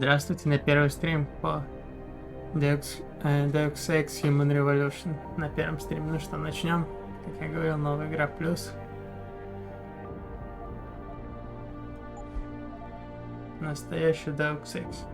Здравствуйте на первый стрим по Deus Ex Human Revolution. На первом стриме. Ну что, начнем. Как я говорил, новая игра плюс. Настоящий Deus Ex.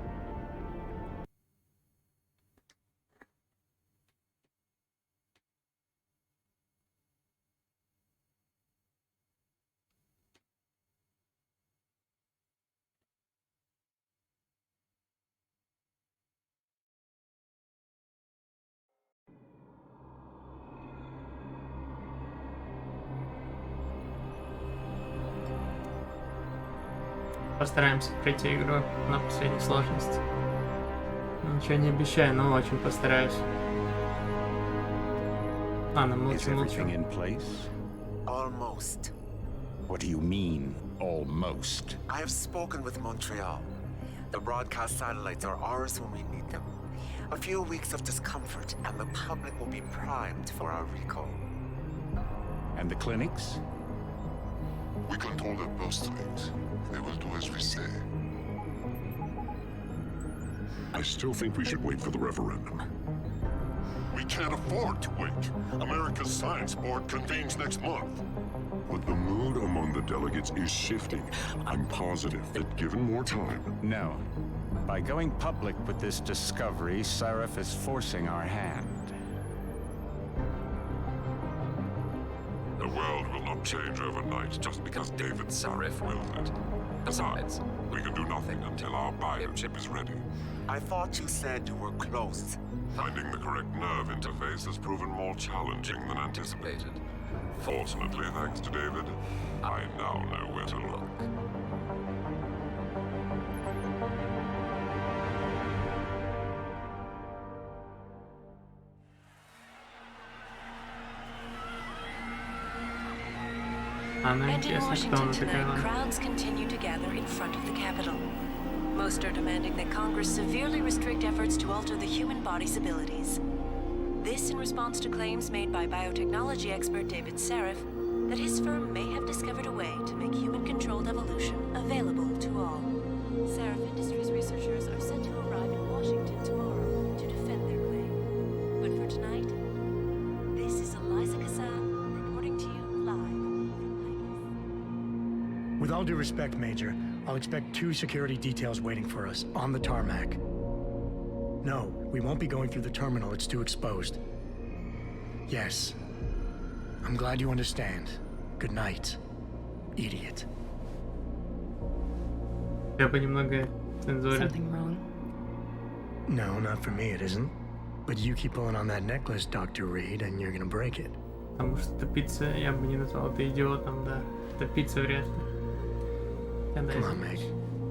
Постараемся пройти игру на последней сложности. Ничего не обещаю, но очень постараюсь. Ладно, молчу. Almost. What do you mean, almost? I have spoken with Montreal. The broadcast satellites are ours when we need them. A few weeks of discomfort and the public will be primed for our recall. And the clinics? We control their purse strings. They will do as we say. I still think we should wait for the referendum. We can't afford to wait. America's Science Board convenes next month. But the mood among the delegates is shifting. I'm positive that given more time... No. By going public with this discovery, Sarif is forcing our hand. The world will not change overnight just because David Sarif willed it. Besides, we can do nothing until our biochip is ready. I thought you said you were close. Finding the correct nerve interface has proven more challenging than anticipated. Fortunately, thanks to David, I now know where to look. And in Washington tonight, crowds continue to gather in front of the Capitol. Most are demanding that Congress severely restrict efforts to alter the human body's abilities. This in response to claims made by biotechnology expert David Sarif that his firm may have discovered a way to make human-controlled evolution available to all. Sarif Industries researchers are set to arrive in Washington tomorrow to defend their claim. But for tonight, this is Eliza Kassan reporting to you live. With all due respect, Major, I'll expect 2 security details waiting for us on the tarmac. No, we won't be going through the terminal, it's too exposed. Yes. I'm glad you understand. Good night, idiot. Something wrong? No, not for me it isn't. But you keep pulling on that necklace, Dr. Reed, and you're gonna break it. Потому что топиться я бы не назвал это идиотом, да. Топиться вряд ли. Come on, Meg.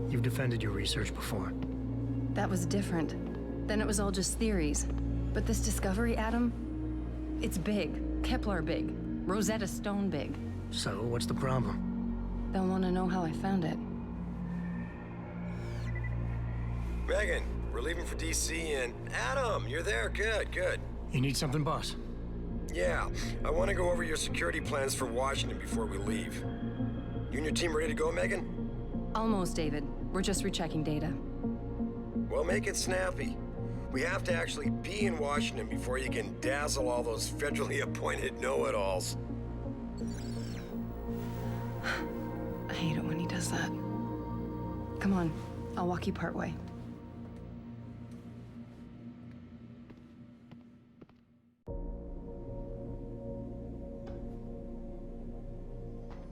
You've defended your research before. That was different. Then it was all just theories. But this discovery, Adam, it's big. Kepler big. Rosetta Stone big. So, what's the problem? They'll want to know how I found it. Megan, we're leaving for DC and... Adam, you're there. Good, good. You need something, boss? Yeah, I want to go over your security plans for Washington before we leave. You and your team ready to go, Megan? Almost, David. We're just rechecking data. Well, make it snappy. We have to actually be in Washington before you can dazzle all those federally appointed know-it-alls. I hate it when he does that. Come on, I'll walk you partway.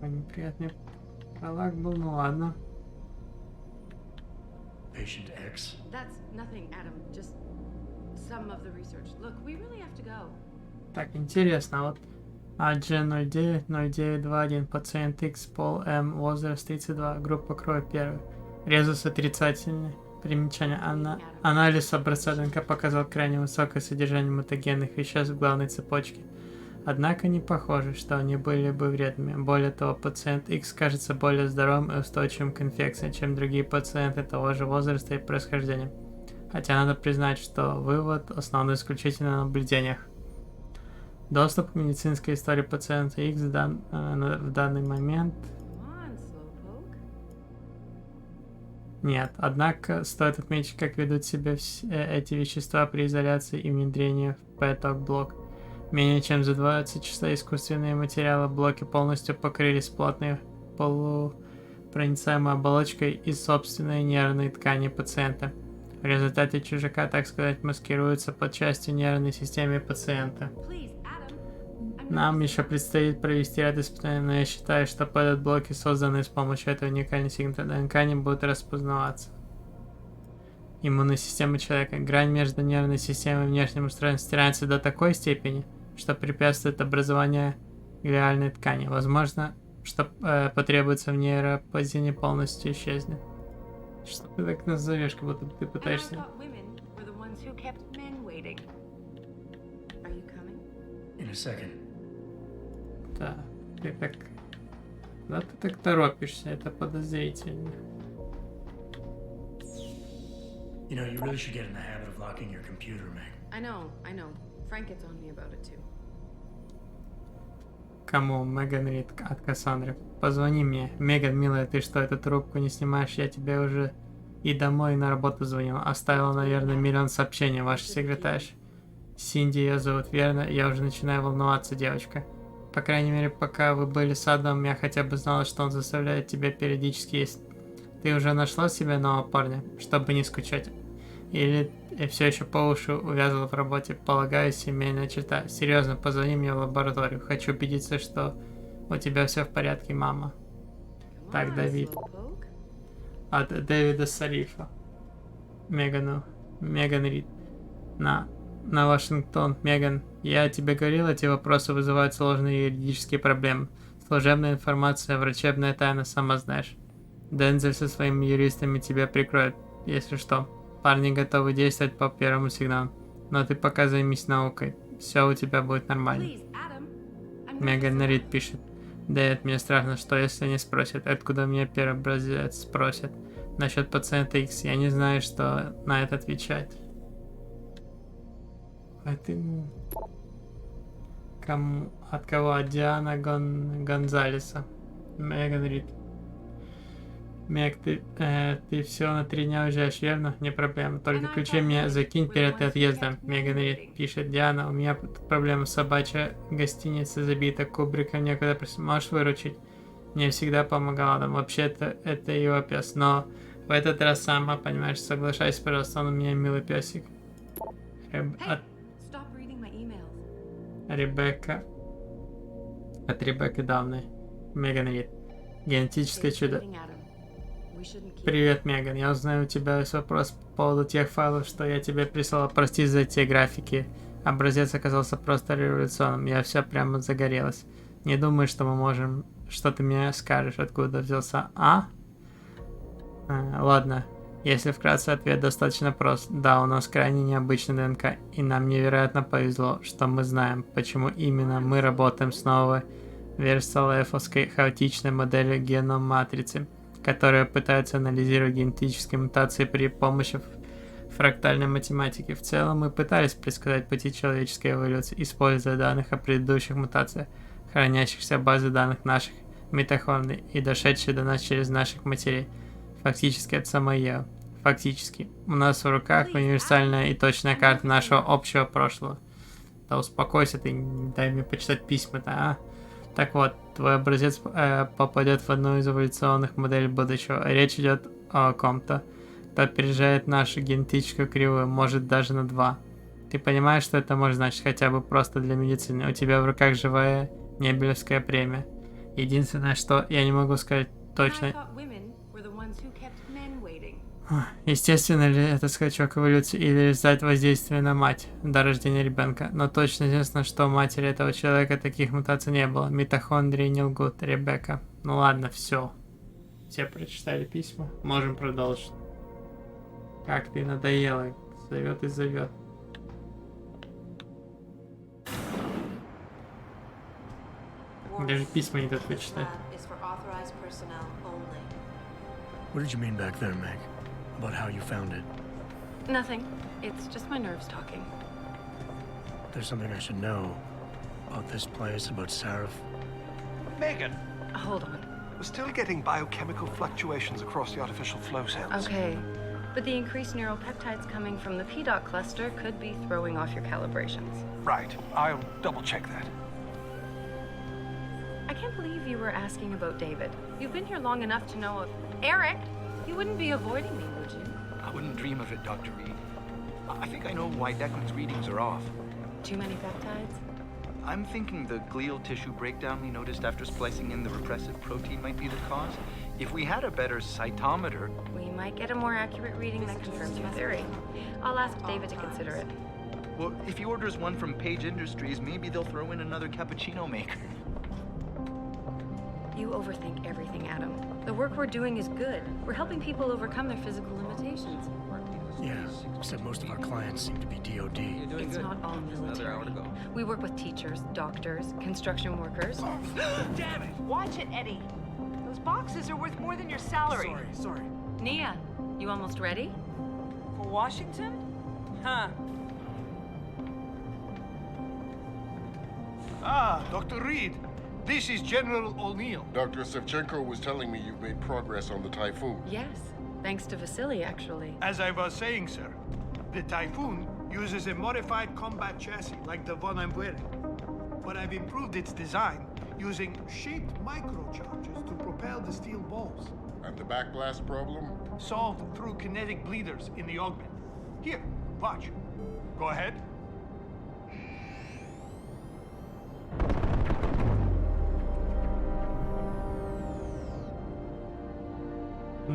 Неприятный пролаг был, ну ладно. Patient X? That's nothing, Adam. Just some of the research. Look, we really have to go. Так, интересно, вот AG090921, пациент X, пол М, возраст 32, группа крови 1, резус отрицательный. Примечание. Анализ образца ДНК показал крайне высокое содержание мутагенных веществ в главной цепочке. Однако не похоже, что они были бы вредными. Более того, пациент X кажется более здоровым и устойчивым к инфекции, чем другие пациенты того же возраста и происхождения. Хотя надо признать, что вывод основан исключительно на наблюдениях. Доступ к медицинской истории пациента X в данный момент Нет, однако стоит отметить, как ведут себя эти вещества при изоляции и внедрении в поток-блок. Менее чем за 20 часа искусственные материалы блоки полностью покрылись плотной полупроницаемой оболочкой из собственной нервной ткани пациента. В результате чужака, так сказать, маскируется под частью нервной системы пациента. Нам еще предстоит провести ряд испытаний, но я считаю, что блоки, созданные с помощью этого уникальной сигнатуры ДНК, не будут распознаваться. Иммунная система человека. Грань между нервной системой и внешним устройством стирается до такой степени, что препятствует образованию глиальной ткани. Возможно, что потребуется в нейропозине полностью исчезнет. Что ты так назовешь, как будто ты пытаешься... In a second. Да, ты так... Да ты так торопишься, это подозрительно. You know, you really should get in the habit of locking your computer, Meg. I know. Frank gets on me about it too. Кому? Меган Рид от Кассандры. Позвони мне. Меган, милая, ты что, эту трубку не снимаешь? Я тебе уже и домой, и на работу звонила. Оставила, наверное, миллион сообщений, ваша секретарь. Синди ее зовут, верно? Я уже начинаю волноваться, девочка. По крайней мере, пока вы были с Адамом, я хотя бы знала, что он заставляет тебя периодически есть. Ты уже нашла себе нового парня, чтобы не скучать? Или все еще по уши увязла в работе? Полагаю, семейная черта. Серьезно, позвони мне в лабораторию. Хочу убедиться, что у тебя все в порядке, мама. Так, Давид. От Дэвида Сарифа. Меган Рид. На Вашингтон, Меган. Я тебе говорил, эти вопросы вызывают сложные юридические проблемы. Служебная информация, врачебная тайна, сама знаешь. Дензель со своими юристами тебя прикроет, если что. Парни готовы действовать по первому сигналу. Но ты пока займись наукой. Все у тебя будет нормально. Меган Рид пишет. Дэвид, мне страшно, что если они спросят, откуда мне первый образец спросят. Насчет пациента X, я не знаю, что на это отвечать. Кому? От кого? От Диана Гонзалеса. Меган Рид. Мег, ты все на 3 дня уезжаешь, верно? Не проблема. Только ключи мне закинь перед отъездом. Меган Рид пишет. Диана, у меня проблема. Собачья гостиница забита кубриком, некуда просить. Можешь выручить? Мне всегда помогала там. Вообще-то это его пес. Но в этот раз сама, понимаешь, соглашайся, пожалуйста, он у меня милый песик. Ребекка. От Ребекки Давны. Меган Рид. Генетическое чудо. Привет, Меган. Я узнаю у тебя есть вопрос по поводу тех файлов, что я тебе прислала. Прости за те графики. Образец оказался просто революционным. Я вся прямо загорелась. Не думаю, что мы можем... Что ты мне скажешь, откуда взялся? Ладно. Если вкратце, ответ достаточно прост. Да, у нас крайне необычный ДНК, и нам невероятно повезло, что мы знаем, почему именно мы работаем с новой версалефовской хаотичной моделью геном-матрицы, которая пытается анализировать генетические мутации при помощи фрактальной математики. В целом, мы пытались предсказать пути человеческой эволюции, используя данных о предыдущих мутациях, хранящихся в базе данных наших митохондрий и дошедшие до нас через наших матерей. Фактически, это сама Ева. Фактически. У нас в руках универсальная и точная карта нашего общего прошлого. Да успокойся ты, дай мне почитать письма-то, а? Так вот, твой образец попадет в одну из эволюционных моделей будущего. Речь идет о ком-то, кто опережает нашу генетическую кривую, может даже на 2. Ты понимаешь, что это может значить хотя бы просто для медицины? У тебя в руках живая Нобелевская премия. Единственное, что я не могу сказать точно... Естественно ли это скачок эволюции или результат воздействия на мать до рождения ребенка, но точно известно, что у матери этого человека таких мутаций не было. Митохондрии не лгут, Ребекка. Ну ладно, все. Все прочитали письма, можем продолжить. Как ты надоела, зовет и зовет. Даже письма не дают почитать. What did you mean back there, Meg? About how you found it? Nothing. It's just my nerves talking. There's something I should know about this place, about Sarah. Megan! Hold on. We're still getting biochemical fluctuations across the artificial flow cells. Okay. But the increased neural peptides coming from the P-dot cluster could be throwing off your calibrations. Right. I'll double-check that. I can't believe you were asking about David. You've been here long enough to know of... Eric! You wouldn't be avoiding me, would you? I wouldn't dream of it, Dr. Reed. I think I know why Declan's readings are off. Too many peptides? I'm thinking the glial tissue breakdown we noticed after splicing in the repressive protein might be the cause. If we had a better cytometer... We might get a more accurate reading that confirms your theory. I'll ask David to consider it. Well, if he orders one from Page Industries, maybe they'll throw in another cappuccino maker. You overthink everything, Adam. The work we're doing is good. We're helping people overcome their physical limitations. Yeah, except most of our clients seem to be DOD. It's not all military. We work with teachers, doctors, construction workers. Damn it! Watch it, Eddie. Those boxes are worth more than your salary. Sorry. Nia, you almost ready? For Washington? Huh. Ah, Dr. Reed. This is General O'Neill. Dr. Sevchenko was telling me you've made progress on the Typhoon. Yes, thanks to Vasily, actually. As I was saying, sir, the Typhoon uses a modified combat chassis like the one I'm wearing. But I've improved its design using shaped microcharges to propel the steel balls. And the backblast problem? Solved through kinetic bleeders in the augment. Here, watch. Go ahead.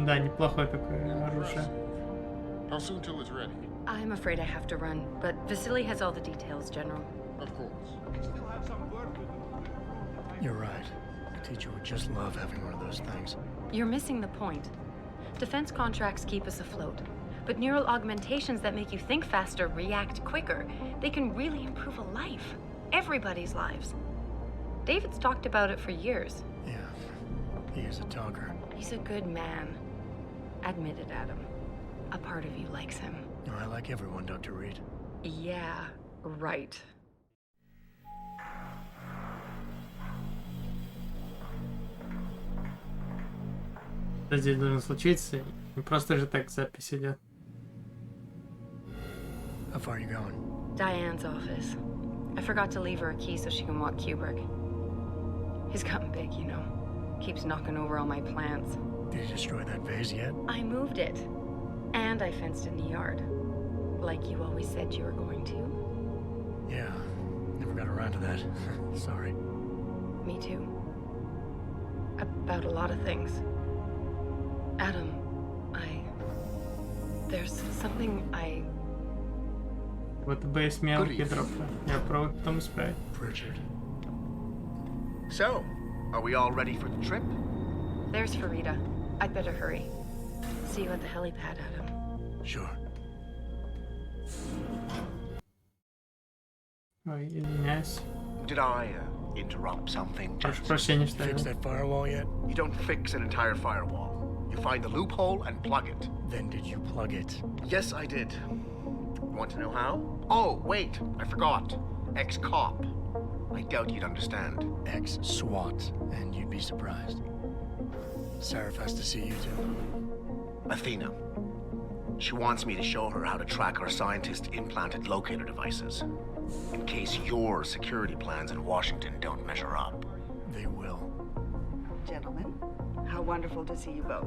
Да, неплохое такое оружие. How soon till it's ready? I'm afraid I have to run, but Vasily has all the details, General. Of course. We still have some work to do. You're right. A teacher would just love having one of those things. You're missing the point. Defense contracts keep us afloat, but neural augmentations that make you think faster, react quicker, they can really improve a life. Everybody's lives. David's talked about it for years. Yeah, he is a talker. He's a good man. Admit it, Adam. A part of you likes him. No, I like everyone, Dr. Reed. Yeah, right. Что здесь должно случиться? Не просто же так запись идет. How far are you going? Diane's office. I forgot to leave her a key so she can walk Kubrick. He's gotten big, you know. Keeps knocking over all my plants. Did you destroy that vase yet? I moved it. And I fenced in the yard. Like you always said you were going to. Yeah, never got around to that. Sorry. Me too. About a lot of things. Adam, there's something I... Вот бы есть мелкие дропы. Я пробую потом исправить. Richard. So, are we all ready for the trip? There's Farida. I'd better hurry. See you at the helipad, Adam. Sure. Ой, извиняюсь. Did I interrupt something? Прошу прощения, что Fix that firewall yet? You don't fix an entire firewall. You find the loophole and plug it. Then did you plug it? Yes, I did. Want to know how? Oh, wait, I forgot. Ex-cop. I doubt you'd understand. Ex-SWAT, and you'd be surprised. Sarah has to see you too. Athena. She wants me to show her how to track our scientist-implanted locator devices. In case your security plans in Washington don't measure up. They will. Gentlemen, how wonderful to see you both.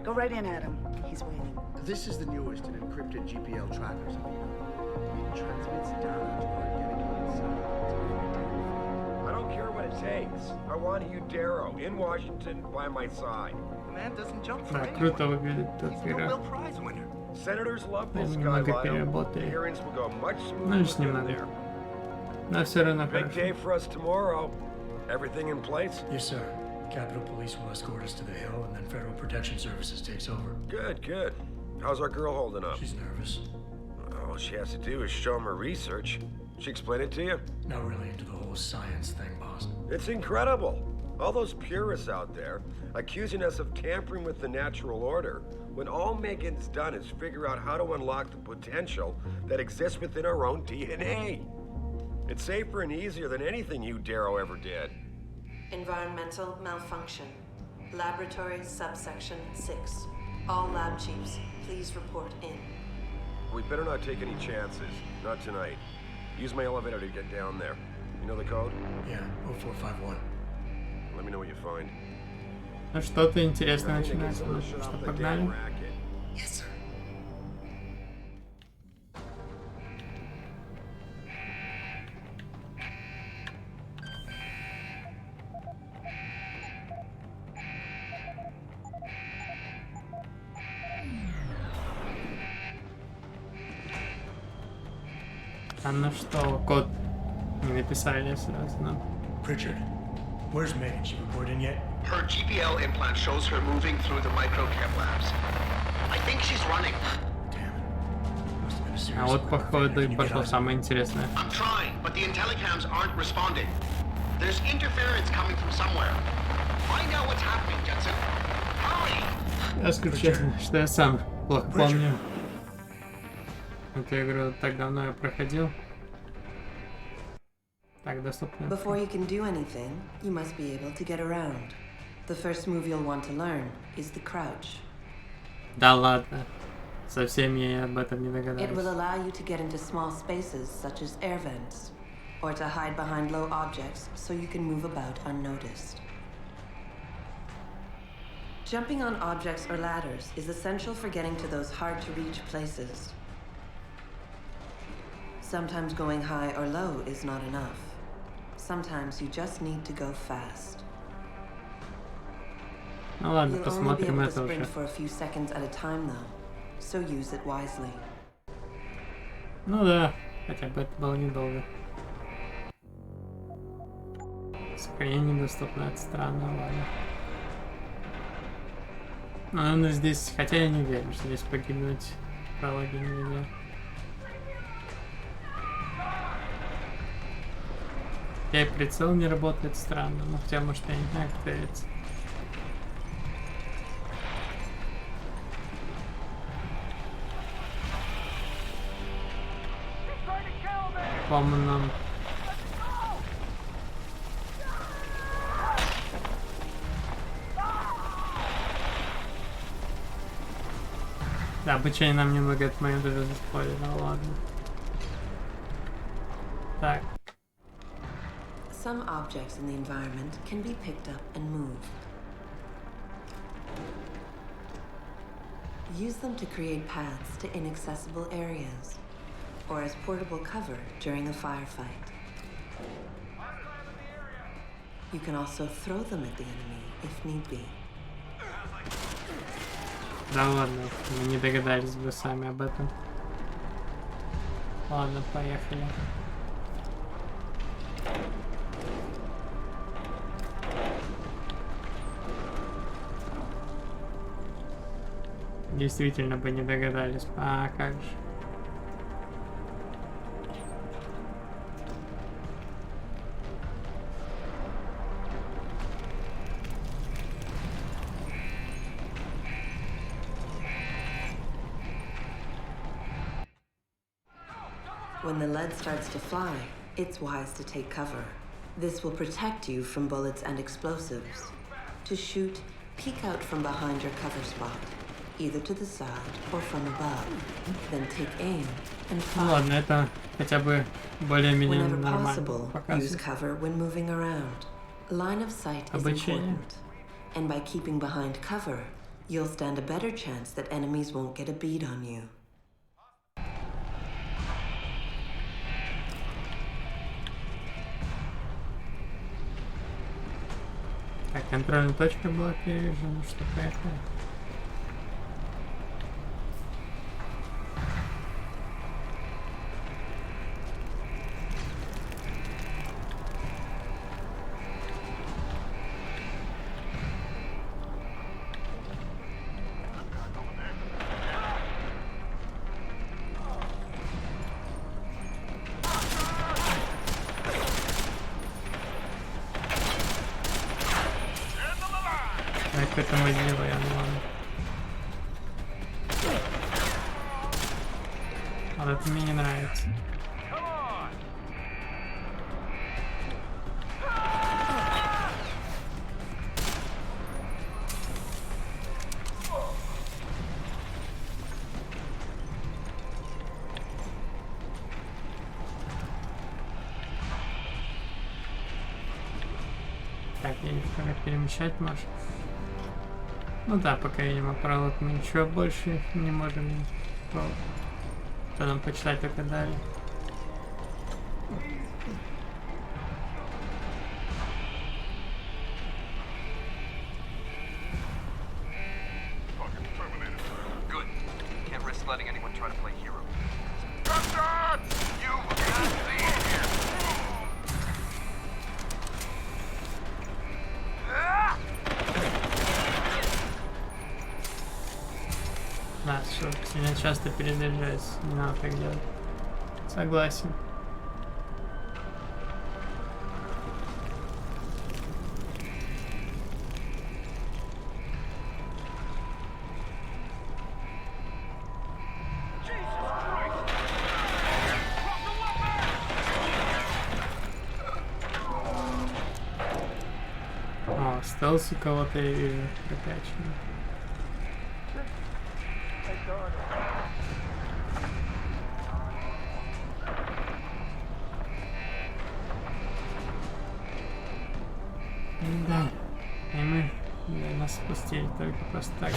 Go right in, Adam. He's waiting. This is the newest in encrypted GPL trackers. It transmits data to our dedicated site. I don't care what it takes. I want you, Darrow, in Washington, by my side. The man doesn't jump for Да, anyone. круто выглядит эта He's a игра. Nobel Prize winner. Senators love this guy, Немного Lionel. переработали. Hearings will go much Ну, smoother лишь with him немного. there. Но все равно Big хорошо. day for us tomorrow. Everything in place? Yes, sir. Capitol Police will escort us to the Hill, and then Federal Protection Services takes over. Good, good. How's our girl holding up? She's nervous. All she has to do is show him her research. She explain it to you? Not really into the whole science thing, boss. It's incredible. All those purists out there accusing us of tampering with the natural order, when all Megan's done is figure out how to unlock the potential that exists within our own DNA. It's safer and easier than anything you, Darrow, ever did. Environmental malfunction. Laboratory subsection 6. All lab chiefs, please report in. We better not take any chances. Not tonight. Use my elevator to get down there. You know the code? Yeah, 0451. Let me know what you find. Ну что-то интересное начинается. Ну что, погнали? Yes, sir. А ну что, код не написали сразу нам. Pritchard, where's Megan? She reported in yet? Her GPL implant shows her moving through the microchem labs. I think she's running. А вот походу и пошло самое интересное. I'm trying, but the intellicams aren't responding. There's interference coming from somewhere. Find out what's happening, Jensen. Hurry! Я скажу честно, что я сам плохо помню. Эту игру так давно я проходил. Так, доступно. Before you can do anything, you must be able to get around. The first move you'll want to learn is the crouch. Да ладно. Совсем я об этом не It will догадался. allow you to get into small spaces such as air vents, or to hide behind low objects so you can move about unnoticed. Jumping on objects or ladders is essential for getting to those hard-to-reach places. Sometimes going high or low is not enough. Sometimes you just need to go fast. Ну ладно, You'll only be посмотрим able to это sprint уже. for a few seconds at a time, though, so use it wisely. Ну да, хотя бы это было недолго. Сохранение недоступно, это странно, ладно. Ну, здесь, хотя я не верю, что здесь погибнуть в прологе нельзя. И прицел не работает странно, но хотя, может, я не знаю, как это. По-моему, нам... Да, обучение нам немного этот момент уже заспорили, ну ладно. Так. Some objects in the environment can be picked up and moved. Use them to create paths to inaccessible areas, or as portable cover during a firefight. You can also throw them at the enemy if need be. Да ладно, мы не догадались бы сами об этом. Ладно, поехали. Действительно бы не догадались. А как же? When the lead starts to fly, it's wise to take cover. This will protect you from bullets and explosives. To shoot, peek out from behind your cover spot, either to the side or from above. Then take aim and Ну fire. ладно, это хотя бы более-менее Whenever нормально possible, use показывает. cover when moving around. Line of sight is Обучение. important. And by keeping behind cover, you'll stand a better chance that enemies won't get a bead on you. Так, контрольная точка была перевижена, что поехали. Как это мы сделаем, ладно. Вот это мне не нравится. Окей, пока перемещать можешь. Ну да, пока, видимо, пролог мы ничего больше не можем. Что нам почитать только далее. Good. Can't risk letting anyone try to play hero. Да, что сильно часто перезаряжается. Не надо так делать. Согласен. О, стелс у кого-то я вижу прокачанный. Да, и мы нас спустили только просто так.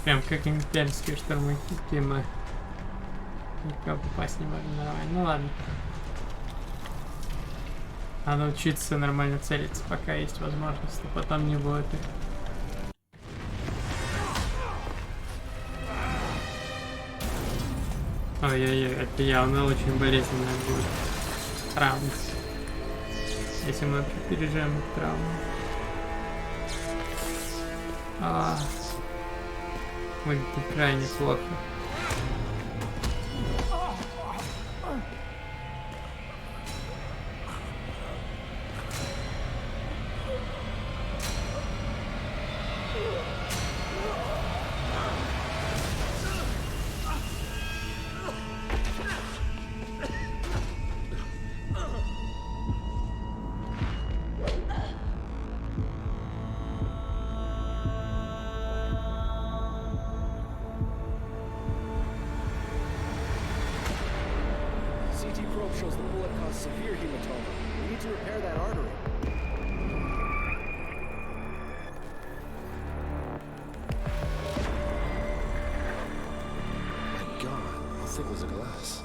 Прям как имперские штурмовики мы никого попасть не можем нормально. Ну ладно. Надо учиться нормально целиться, пока есть возможность, а потом не будет их. Ой-ой-ой, это явно очень болезненно будет. Травма. Если мы переживем травму. Выглядит крайне плохо. Shows the bullet caused severe hematoma. We need to repair that artery. My God, how thick was the glass?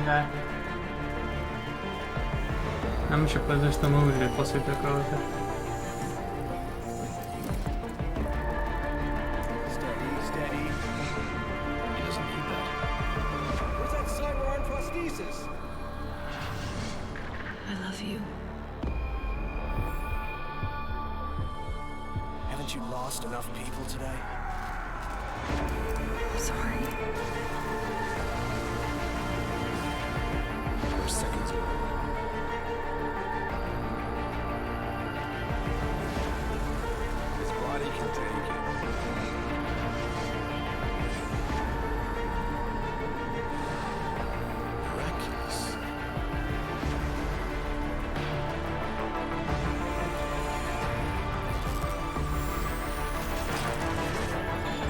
Да. Нам еще повезло, что мы выжили после такого-то. I love you. Haven't you lost enough people today? I'm sorry. Seconds ago. His body can take it. Miraculous.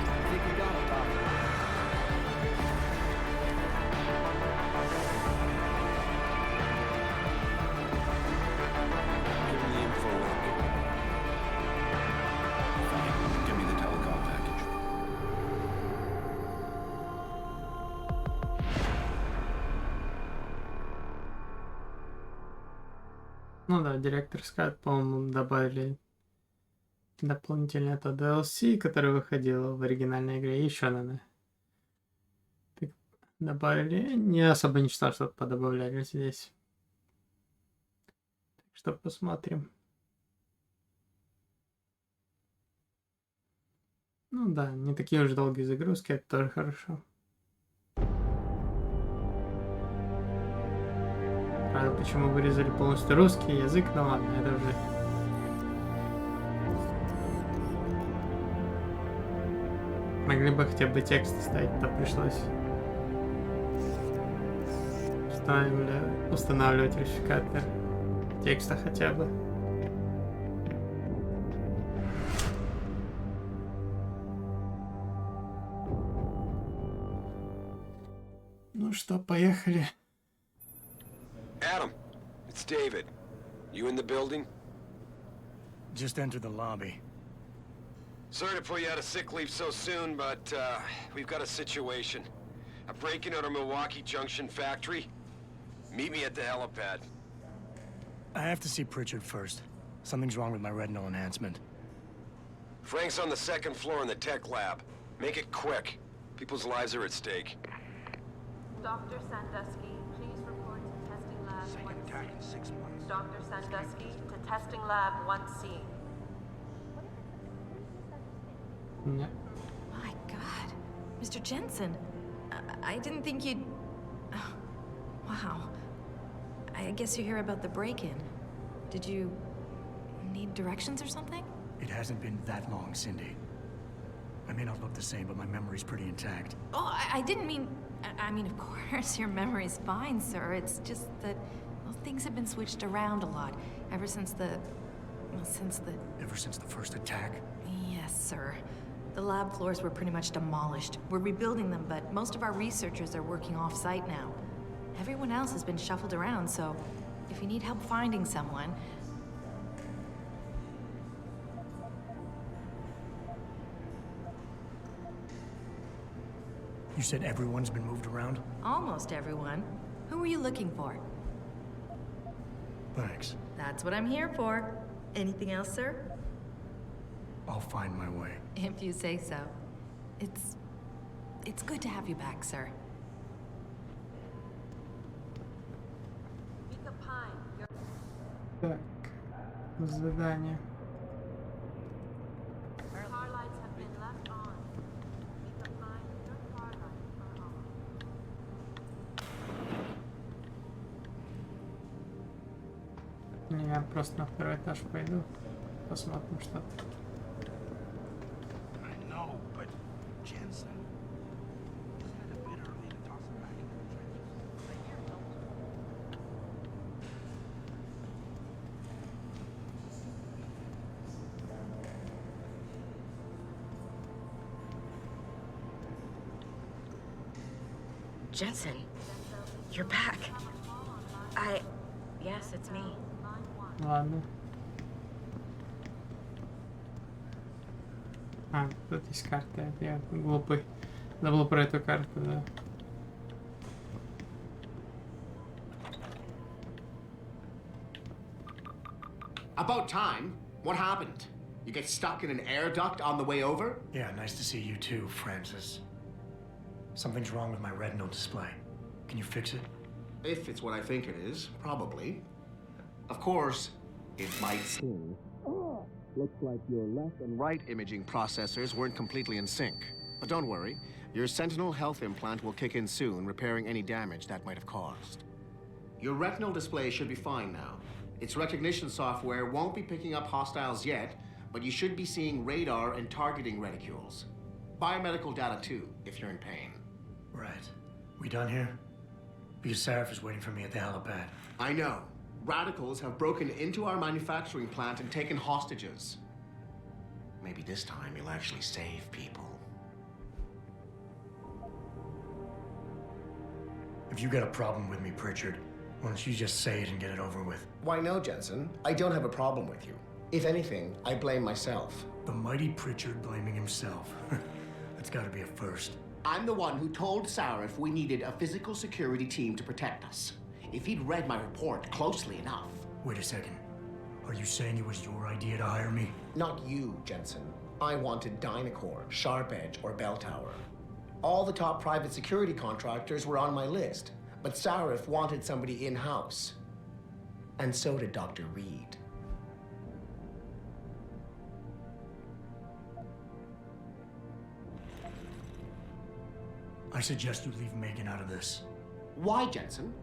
I think we got it, Doctor. Ну да, директор скат, по-моему, добавили дополнительно это DLC, который выходил в оригинальной игре, и еще, наверное, добавили. Не особо не читал, что подобавляли здесь. Так что посмотрим. Ну да, не такие уж долгие загрузки, это тоже хорошо. Правда, почему вырезали полностью русский язык, ну ладно, это уже... Могли бы хотя бы текст ставить, то пришлось устанавливать верификатор текста хотя бы. Ну что, поехали. Adam, it's David. You in the building? Just entered the lobby. Sorry to pull you out of sick leave so soon, but we've got a situation. A break-in at our Milwaukee Junction factory. Meet me at the helipad. I have to see Pritchard first. Something's wrong with my retinal enhancement. Frank's on the second floor in the tech lab. Make it quick. People's lives are at stake. Dr. Sandusky, please report to testing lab 1C. Dr. Sandusky to testing lab 1C. No. My God. Mr. Jensen, I didn't think you'd... Oh, wow. I guess you're here about the break-in. Did you need directions or something? It hasn't been that long, Cindy. I may not look the same, but my memory's pretty intact. Oh, I didn't mean... I mean, of course, your memory's fine, sir. It's just that, well, things have been switched around a lot ever since the... Well, Ever since the first attack? Yes, sir. The lab floors were pretty much demolished. We're rebuilding them, but most of our researchers are working off-site now. Everyone else has been shuffled around, so if you need help finding someone... You said everyone's been moved around? Almost everyone. Who were you looking for? Thanks. That's what I'm here for. Anything else, sir? I'll find my way. If you say so. It's good to have you back, sir. Так, задание. Я просто на второй этаж пойду, посмотрим что-то. Jensen, you're back. Yes, it's me. Ладно. А, тут есть карта. Это я глупый. Забыл про эту карту, да. About time. What happened? You get stuck in an air duct on the way over? Yeah, nice to see you too, Francis. Something's wrong with my retinal display. Can you fix it? If it's what I think it is, probably. Of course, it might seem. Looks like your left and right imaging processors weren't completely in sync. But don't worry, your Sentinel health implant will kick in soon, repairing any damage that might have caused. Your retinal display should be fine now. Its recognition software won't be picking up hostiles yet, but you should be seeing radar and targeting reticules. Biomedical data too, if you're in pain. Right. We done here? Because Sarah is waiting for me at the helipad. I know. Radicals have broken into our manufacturing plant and taken hostages. Maybe this time you'll actually save people. If you got a problem with me, Pritchard, why don't you just say it and get it over with? Why no, Jensen? I don't have a problem with you. If anything, I blame myself. The mighty Pritchard blaming himself. That's gotta be a first. I'm the one who told Sarif we needed a physical security team to protect us. If he'd read my report closely enough, Wait a second. Are you saying it was your idea to hire me? Not you, Jensen. I wanted Dynacore, Sharp Edge, or Bell Tower. All the top private security contractors were on my list, but Sarif wanted somebody in-house. And so did Dr. Reed. I suggest you leave Megan out of this. Why, Jensen?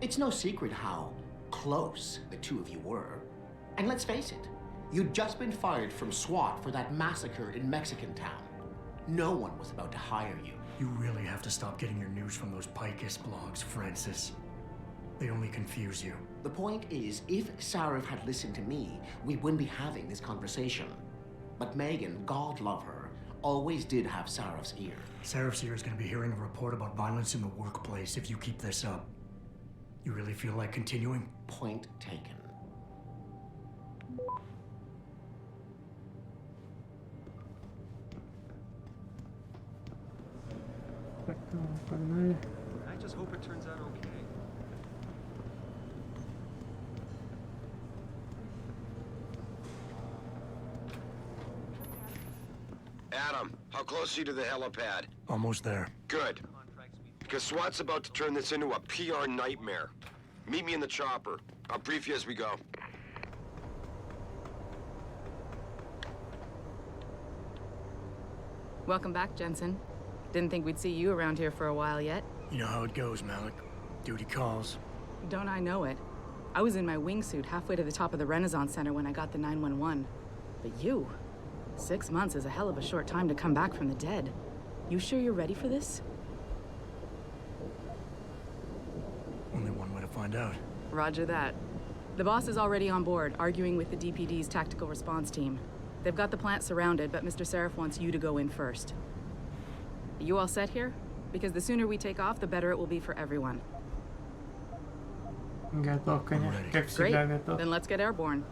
It's no secret how close the two of you were. And let's face it, you'd just been fired from SWAT for that massacre in Mexican town. No one was about to hire you. You really have to stop getting your news from those Picus blogs, Francis. They only confuse you. The point is, if Sarif had listened to me, we wouldn't be having this conversation. But Megan, God love her, always did have Sarif's ear. Sarif's ear is going to be hearing a report about violence in the workplace if you keep this up. You really feel like continuing? Point taken. I just hope it turns out okay. Adam, how close are you to the helipad? Almost there. Good. Because SWAT's about to turn this into a PR nightmare. Meet me in the chopper. I'll brief you as we go. Welcome back, Jensen. Didn't think we'd see you around here for a while yet. You know how it goes, Malik. Duty calls. Don't I know it? I was in my wingsuit halfway to the top of the Renaissance Center when I got the 911. But you? 6 months is a hell of a short time to come back from the dead. You sure you're ready for this? Only one way to find out. Roger that. The boss is already on board, arguing with the DPD's tactical response team. They've got the plant surrounded, but Mr. Sarif wants you to go in first. You all set here? Because the sooner we take off, the better it will be for everyone. Готов, конечно, как Great. всегда готов. Then let's get airborne.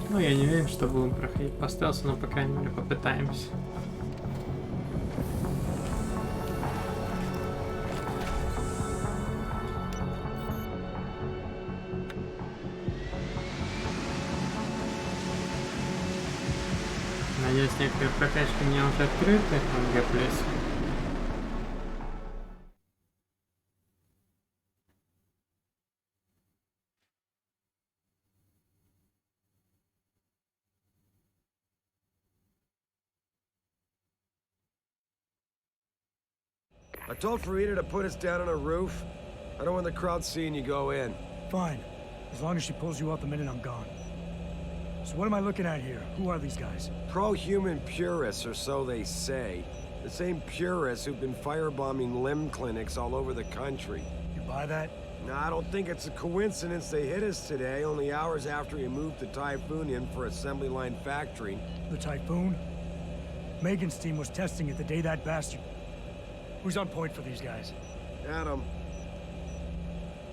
Ну, я не уверен, что будем проходить по стелсу, но, по крайней мере, попытаемся. Надеюсь, некоторые прокачки у меня уже открыты в геймплейсе. I told Farida to put us down on a roof. I don't want the crowd seeing you go in. Fine. As long as she pulls you out the minute I'm gone. So what am I looking at here? Who are these guys? Pro-human purists, or so they say. The same purists who've been firebombing limb clinics all over the country. You buy that? No, I don't think it's a coincidence they hit us today, only hours after we moved the Typhoon in for assembly line factory. The Typhoon? Megan's team was testing it the day that bastard... Who's on point for these guys? Adam,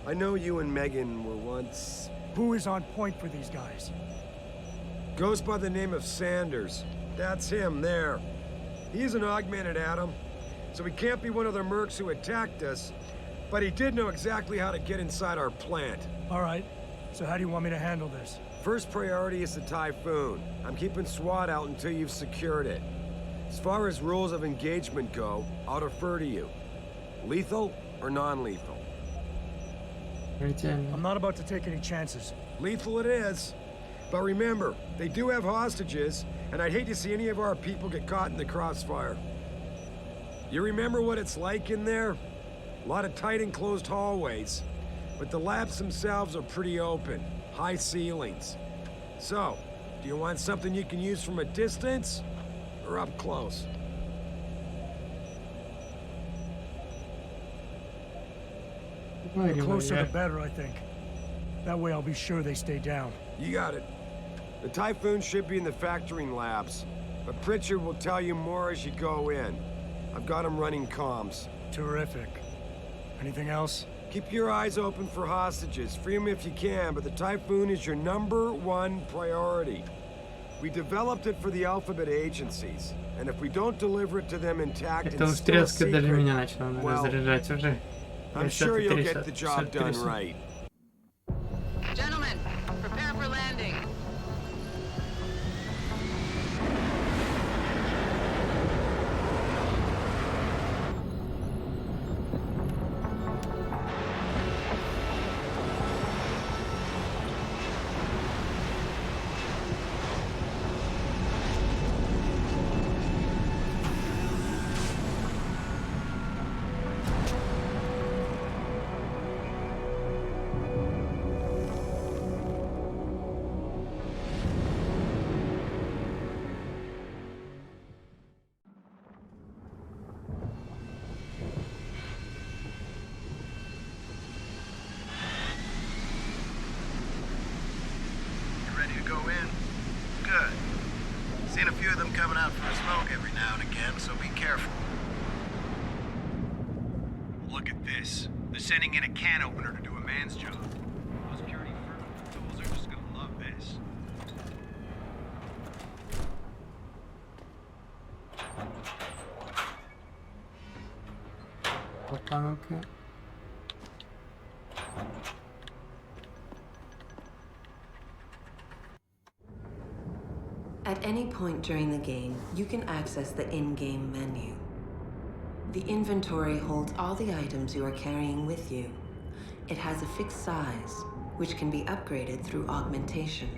I know you and Megan were once... Who is on point for these guys? Goes by the name of Sanders. That's him, there. He's an augmented, Adam. So he can't be one of the mercs who attacked us, but he did know exactly how to get inside our plant. All right. So how do you want me to handle this? First priority is the Typhoon. I'm keeping SWAT out until you've secured it. As far as rules of engagement go, I'll defer to you. Lethal or non-lethal? I'm not about to take any chances. Lethal it is. But remember, they do have hostages, and I'd hate to see any of our people get caught in the crossfire. You remember what it's like in there? A lot of tight enclosed hallways. But the labs themselves are pretty open. High ceilings. So, do you want something you can use from a distance? Or up close? The closer the better, I think. That way I'll be sure they stay down. You got it. The Typhoon should be in the factoring labs, but Pritchard will tell you more as you go in. I've got him running comms. Terrific. Anything else? Keep your eyes open for hostages. Free them if you can, but the Typhoon is your #1 priority. We developed it for the alphabet agencies, and if we don't deliver it to them intact Это and still a устрелка даже secret, меня начала заряжать уже. I'm sure you'll get the job done right. Gentlemen, prepare for landing. Seen a few of them coming out for a smoke every now and again, so be careful. Look at this. They're sending in a can opener to do a man's job. Those purity tools are just gonna love this. Ну-ка. At any point during the game, you can access the in-game menu. The inventory holds all the items you are carrying with you. It has a fixed size, which can be upgraded through augmentation.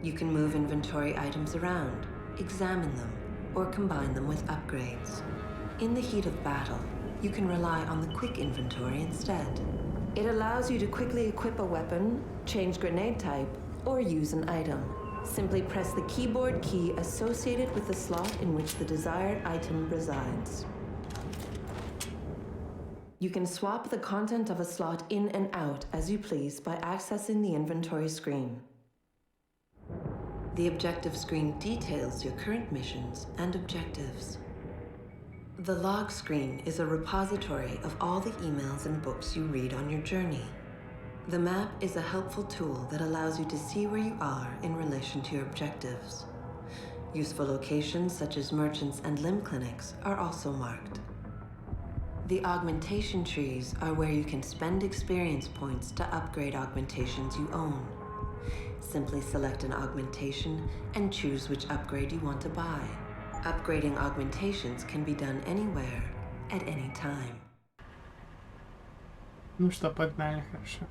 You can move inventory items around, examine them, or combine them with upgrades. In the heat of battle, you can rely on the quick inventory instead. It allows you to quickly equip a weapon, change grenade type, or use an item. Simply press the keyboard key associated with the slot in which the desired item resides. You can swap the content of a slot in and out as you please by accessing the inventory screen. The objective screen details your current missions and objectives. The log screen is a repository of all the emails and books you read on your journey. The map is a helpful tool that allows you to see where you are in relation to your objectives. Useful locations such as merchants and limb clinics are also marked. The augmentation trees are where you can spend experience points to upgrade augmentations you own. Simply select an augmentation and choose which upgrade you want to buy. Upgrading augmentations can be done anywhere, at any time. Ну что, погнали, хорошо.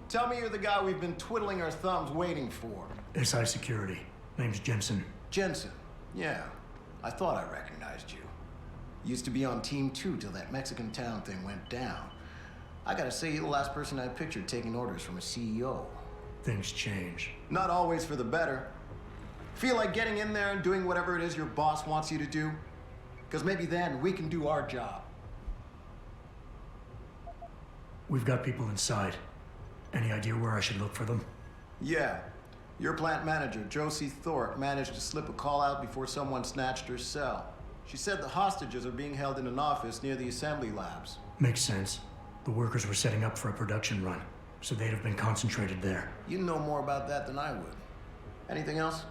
Tell me you're the guy we've been twiddling our thumbs waiting for. SI Security. Name's Jensen. Jensen. Yeah. I thought I recognized you. Used to be on Team 2 till that Mexican town thing went down. I gotta say, you're the last person I pictured taking orders from a CEO. Things change. Not always for the better. Feel like getting in there and doing whatever it is your boss wants you to do? Because maybe then we can do our job. We've got people inside. Any idea where I should look for them? Yeah. Your plant manager, Josie Thorpe, managed to slip a call out before someone snatched her cell. She said the hostages are being held in an office near the assembly labs. Makes sense. The workers were setting up for a production run, so they'd have been concentrated there. You know more about that than I would. Anything else?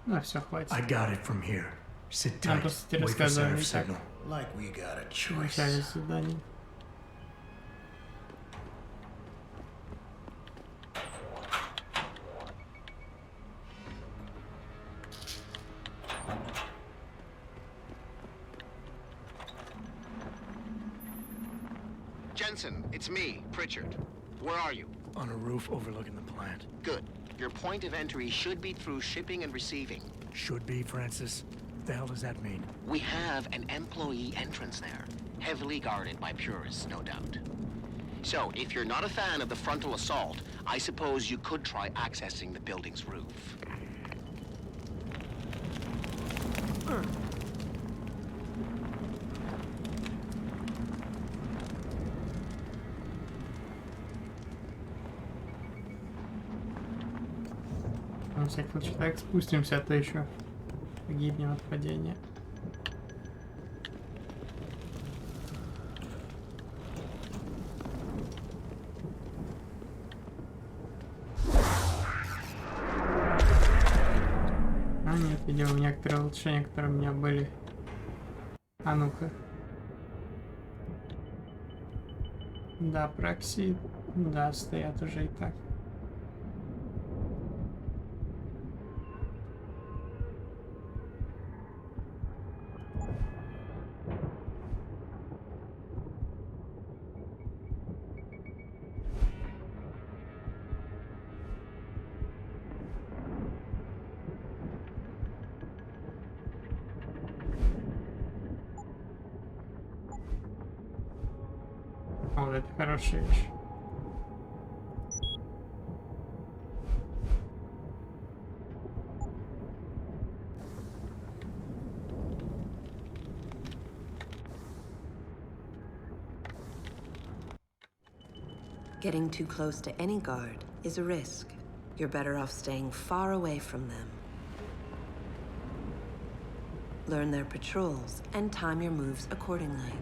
Ну, все, хватит. I got it from here. Sit tight. Просто Wait for рассказывай Sarah's так. signal. Like we got a В choice. начале задания. Jensen, it's me, Pritchard. Where are you? On a roof overlooking the plant. Good. Your point of entry should be through shipping and receiving. Should be, Francis. What the hell does that mean? We have an employee entrance there. Heavily guarded by purists, no doubt. So, if you're not a fan of the frontal assault, I suppose you could try accessing the building's roof. На всякий случай так спустимся, а то еще погибнем от падения. игнорировал некоторые улучшения, которые у меня были. А ну-ка. Да, прокси. Да, стоят уже и так. Вот это хорошая вещь. Getting too close to any guard is a risk. You're better off staying far away from them. Learn their patrols and time your moves accordingly.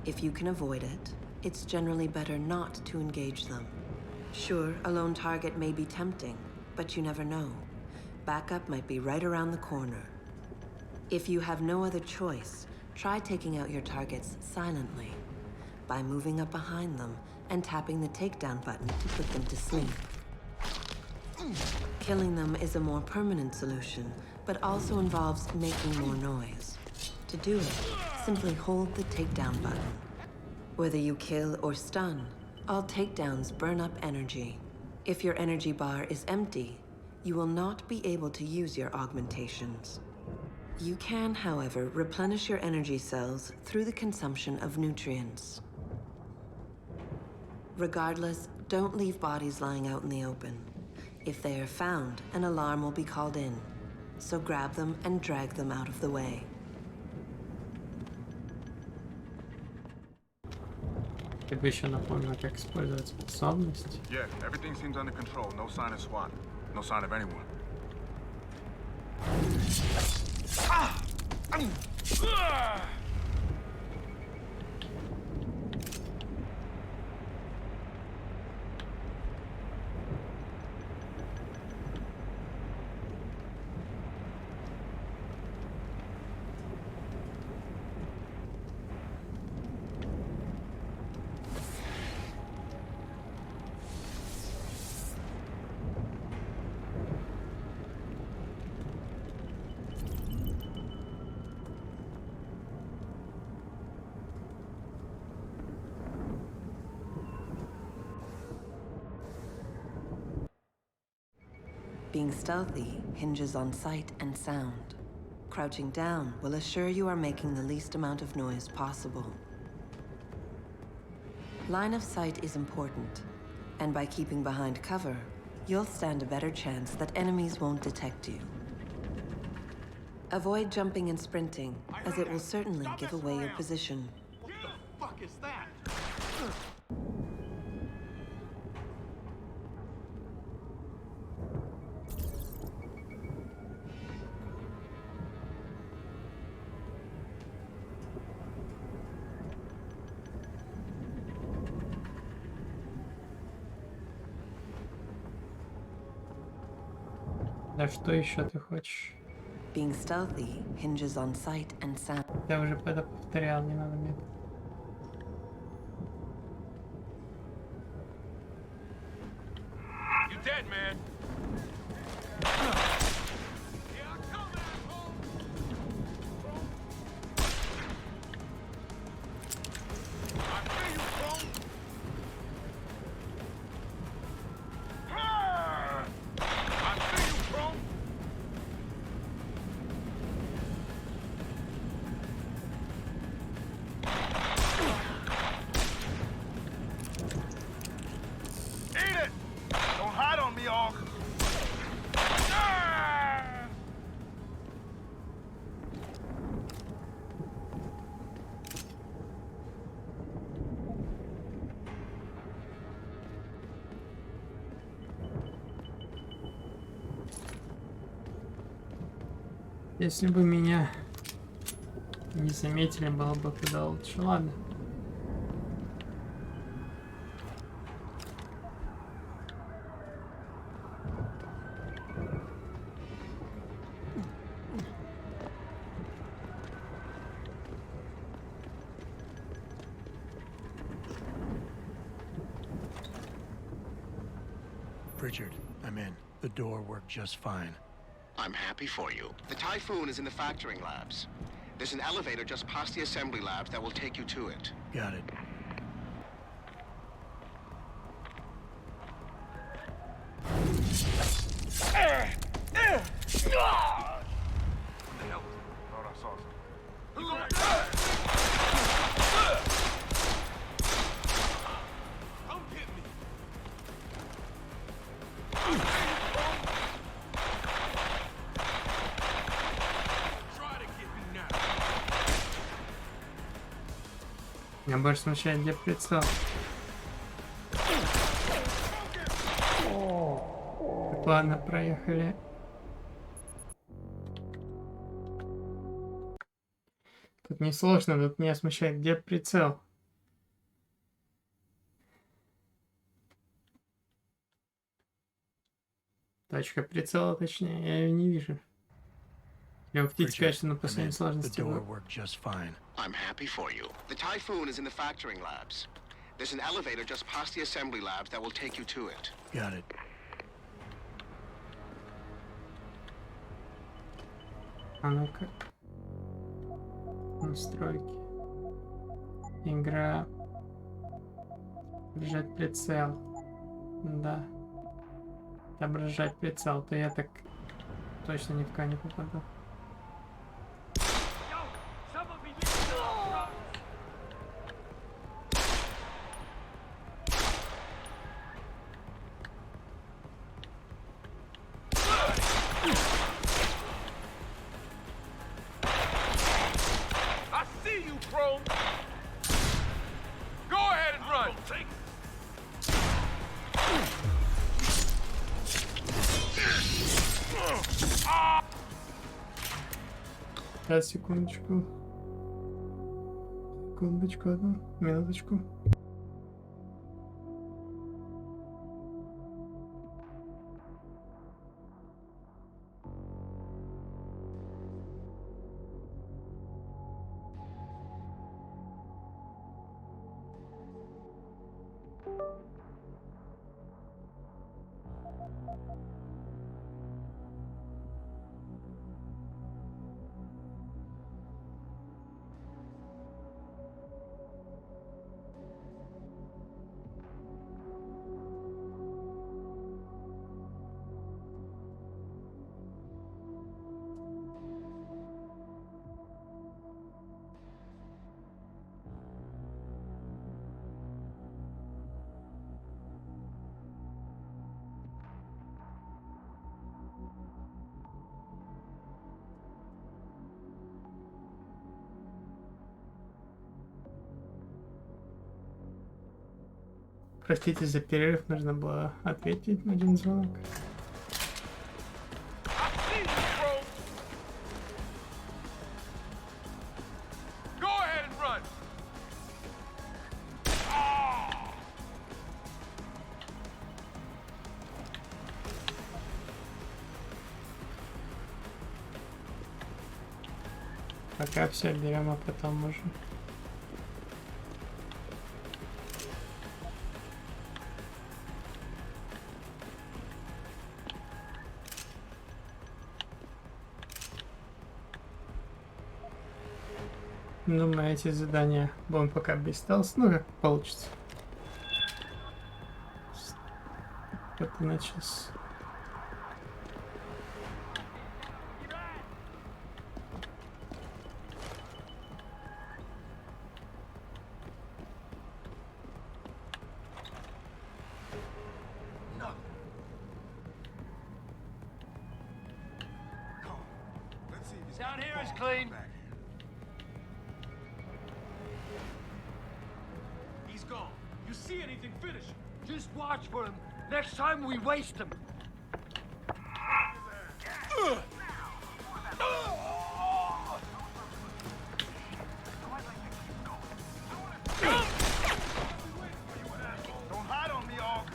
If you can avoid it, it's generally better not to engage them. Sure, a lone target may be tempting, but you never know. Backup might be right around the corner. If you have no other choice, try taking out your targets silently by moving up behind them and tapping the takedown button to put them to sleep. Killing them is a more permanent solution, but also involves making more noise. To do it, simply hold the takedown button. Whether you kill or stun, all takedowns burn up energy. If your energy bar is empty, you will not be able to use your augmentations. You can, however, replenish your energy cells through the consumption of nutrients. Regardless, don't leave bodies lying out in the open. If they are found, an alarm will be called in. So grab them and drag them out of the way. Ты бы еще напомнил, как использовать способность. Yeah, everything seems under control. No sign of SWAT. No sign of anyone. Being stealthy hinges on sight and sound. Crouching down will assure you are making the least amount of noise possible. Line of sight is important, and by keeping behind cover, you'll stand a better chance that enemies won't detect you. Avoid jumping and sprinting, as it will certainly give away your position. What the fuck is that? Да что еще ты хочешь? Being stealthy hinges on sight and sound. Я уже это повторял, не надо мне. You dead, man. Если бы меня не заметили, было бы куда лучше. Ладно. Pritchard, I'm in. The door worked just fine. I'm happy for you. The Typhoon is in the factoring labs. There's an elevator just past the assembly labs that will take you to it. Got it. Меня больше смущает, где прицел. Так, ладно, проехали. Тут не сложно, тут меня смущает, где прицел. Точка прицела, точнее, я ее не вижу. Я птица, конечно, на последней сложности. I'm happy for you. The Typhoon is in the factoring labs. There's an elevator just past the assembly labs that will take you to it. Got it. А ну-ка. Настройки. Игра. Отображать прицел. Да. Отображать прицел, то я так точно ни в кого не попаду. Сейчас, секундочку. Секундочку одну. Минуточку. Простите за перерыв, нужно было ответить на один звонок. Пока все берем, а потом можем. Думаю, эти задания будем пока без стелс, ну как получится. Это начался. Down here is clean. He's gone. You see anything, finish him. Just watch for him. Next time we waste him. Don't hide on me, all.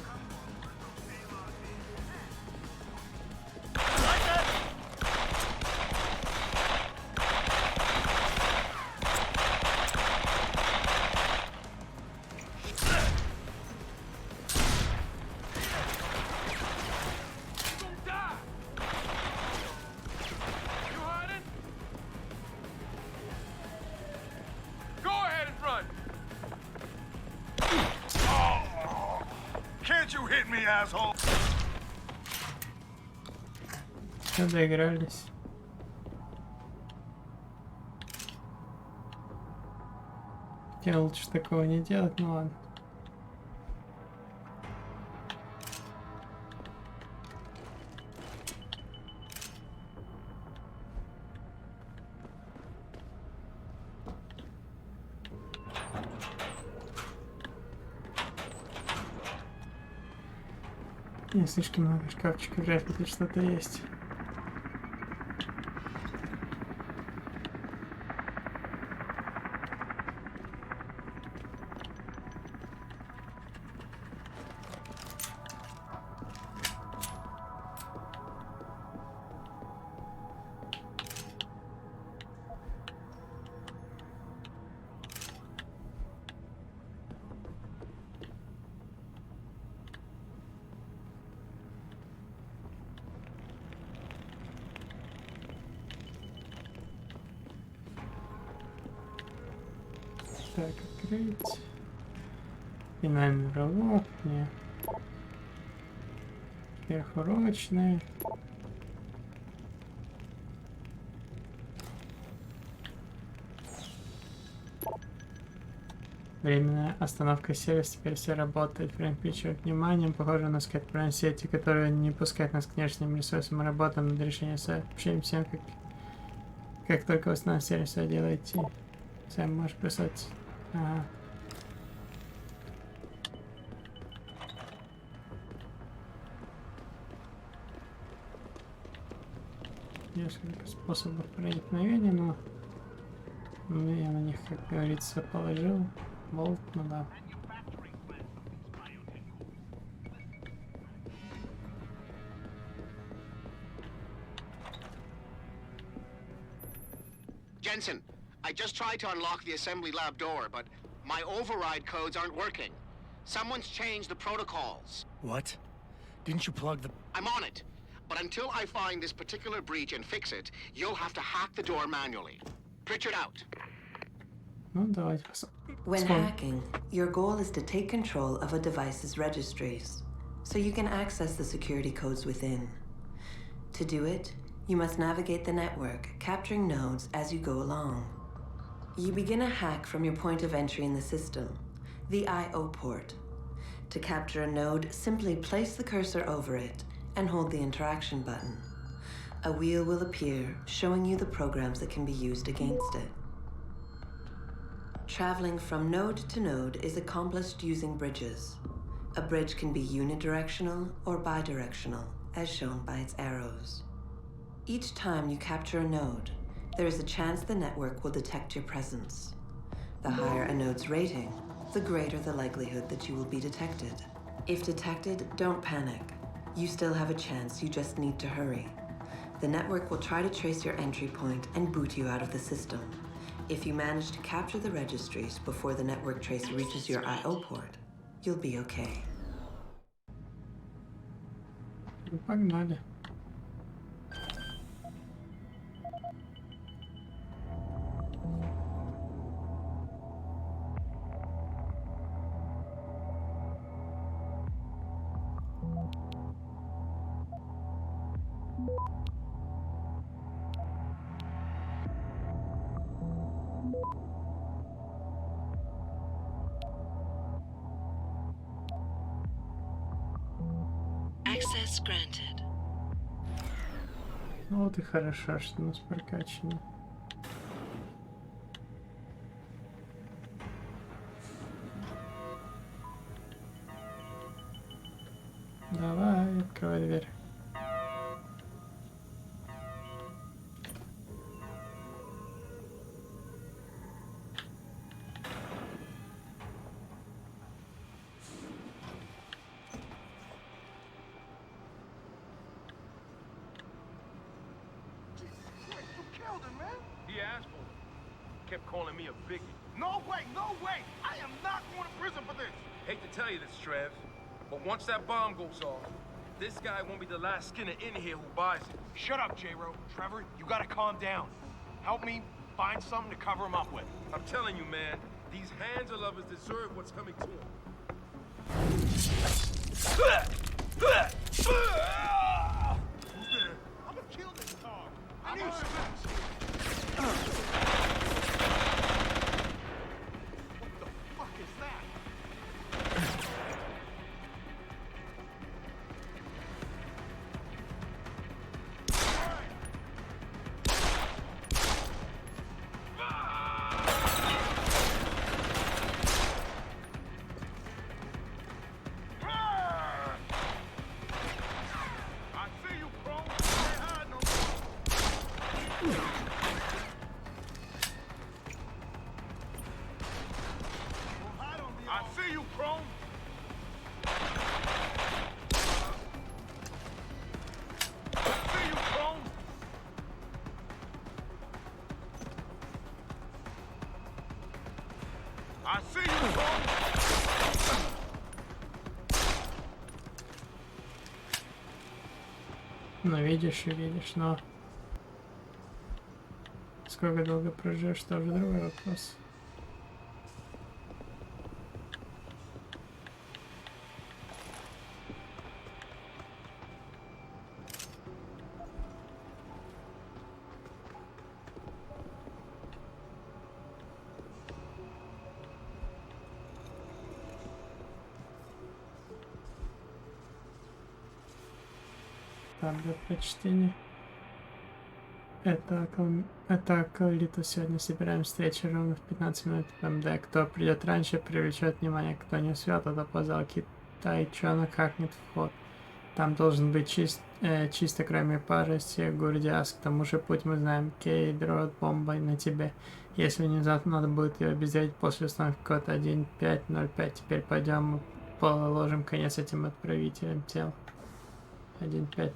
hit me, asshole. Все, доигрались. Хотя лучше такого не делать, ну ладно. Не слишком много шкафчиков, вряд ли тут что-то есть. Так, открыть. Финальный рывок. Нет. Сверхурочный. Временная остановка сервиса. Теперь все работает. Время ключевых вниманием. Похоже на скайп сети, которые не пускают нас к внешним ресурсам. Мы работаем над решением сообщений всем, как только восстановим сервис, все делайте. Сам можешь писать. Ага. Несколько способов проникновения, но я на них, как говорится, положил. Болт, ну да. Jensen, I just tried to unlock the assembly lab door, but my override codes aren't working. Someone's changed the protocols. What? Didn't you plug the... I'm on it. But until I find this particular breach and fix it, you'll have to hack the door manually. Pritchard out. Ну, давайте посмотрим. When hacking, your goal is to take control of a device's registries, so you can access the security codes within. To do it, you must navigate the network, capturing nodes as you go along. You begin a hack from your point of entry in the system, the I/O port. To capture a node, simply place the cursor over it and hold the interaction button. A wheel will appear, showing you the programs that can be used against it. Traveling from node to node is accomplished using bridges. A bridge can be unidirectional or bidirectional, as shown by its arrows. Each time you capture a node, there is a chance the network will detect your presence. The higher a node's rating, the greater the likelihood that you will be detected. If detected, don't panic. You still have a chance, you just need to hurry. The network will try to trace your entry point and boot you out of the system. If you manage to capture the registries before the network trace reaches your I/O port, you'll be okay. Погнали. Access granted. Ну вот и хорошо, что у нас прокачано. Давай, открывай дверь. Kept calling me a bigot. No way, no way! I am not going to prison for this! Hate to tell you this, Trev, but once that bomb goes off, this guy won't be the last Skinner in here who buys it. Shut up, J-Ro. Trevor, you gotta calm down. Help me find something to cover him up with. I'm telling you, man, these hands of lovers deserve what's coming to them. Ну, видишь и видишь, но... Сколько долго проживешь, тоже другой вопрос. Так, для прочтения. Это Акалиту сегодня собираем встречу ровно в 15 минут МД. Кто придет раньше, привлечет внимание. Кто не успел, тот опоздал. Китайчонок хакнет вход. Там должен быть чисто кроме пары Гурдиас. К тому же путь мы знаем. Кейдрот бомбой на тебе. Если внезапно надо будет ее обезвредить после установки кода 1505. Теперь пойдем положим конец этим отправителям тел. 1.5.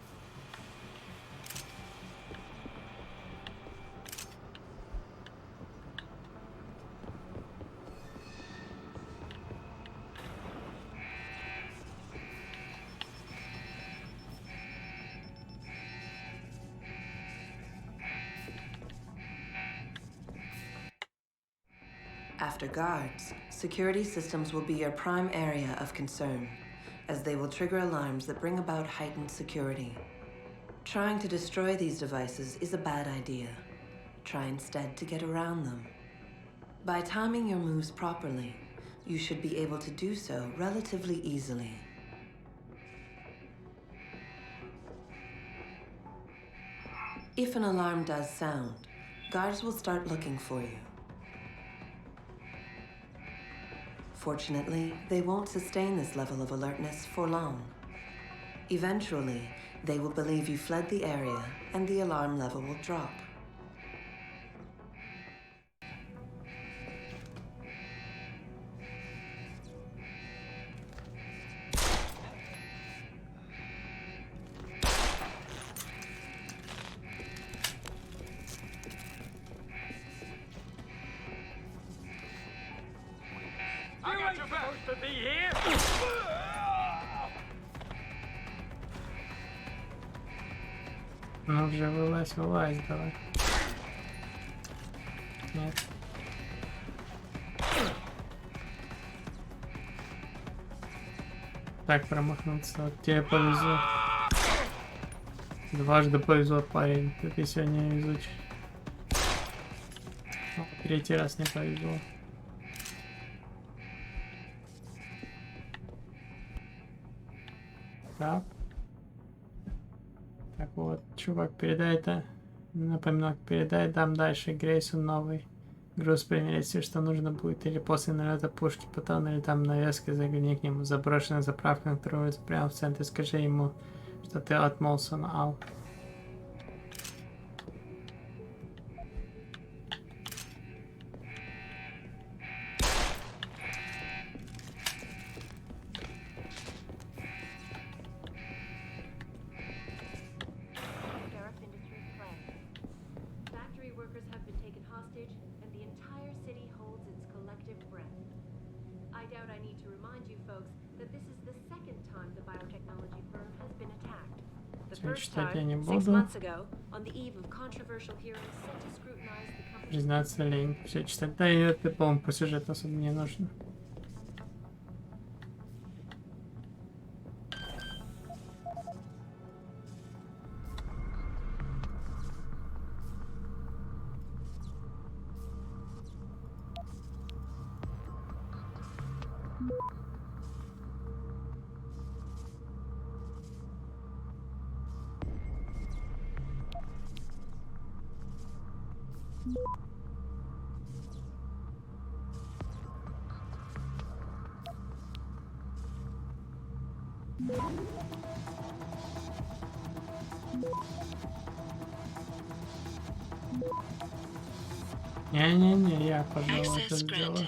After guards, security systems will be your prime area of concern, as they will trigger alarms that bring about heightened security. Trying to destroy these devices is a bad idea. Try instead to get around them. By timing your moves properly, you should be able to do so relatively easily. If an alarm does sound, guards will start looking for you. Fortunately, they won't sustain this level of alertness for long. Eventually, they will believe you fled the area, and the alarm level will drop. Ну уже вылазь, давай. Нет. Так промахнуться. Вот тебе повезло. Дважды повезло, парень. Ты сегодня везучий. Третий раз не повезло. Так. Так вот, чувак, передай это. Напоминок, передай, дам дальше Грейсу новый груз примерить, все, что нужно будет. Или после налета пушки, потом, или там навеска, загляни к нему. Заброшенная заправка, которая прямо в центре. Скажи ему, что ты от Молсона, Ал. Читать я не буду. Признаться, лень. Все читать. Да, и это, по-моему, по сюжету особо не нужно. Не-не-не, я, пожалуй, это сделаю.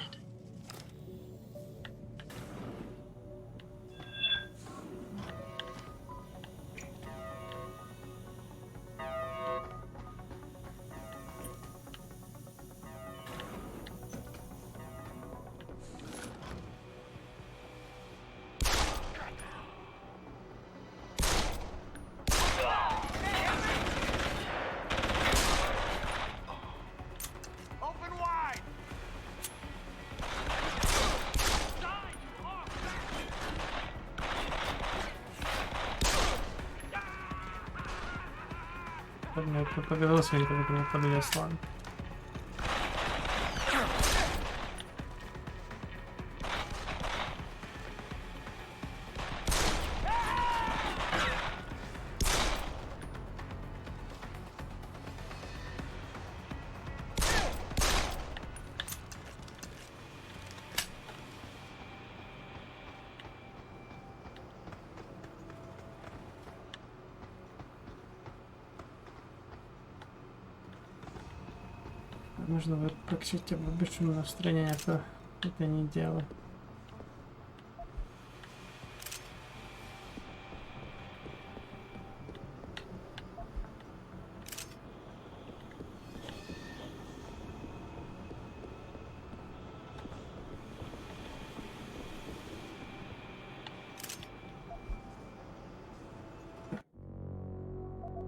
Я показался, я когда подлез, ладно. Нужно вот проксить обычно на стороне, а то это не дело.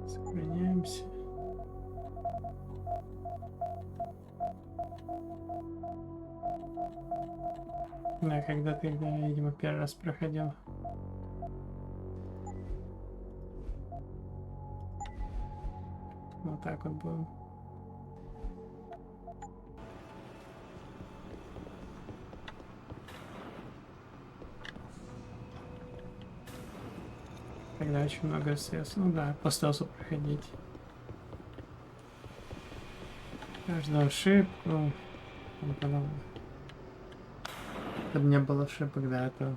Сохраняемся. Да, когда-то, я, видимо, первый раз проходил. Вот так вот будем. Тогда очень много средств. Ну да, по стелсу проходить. Каждую ошибку. Чтобы не было ошибок до этого.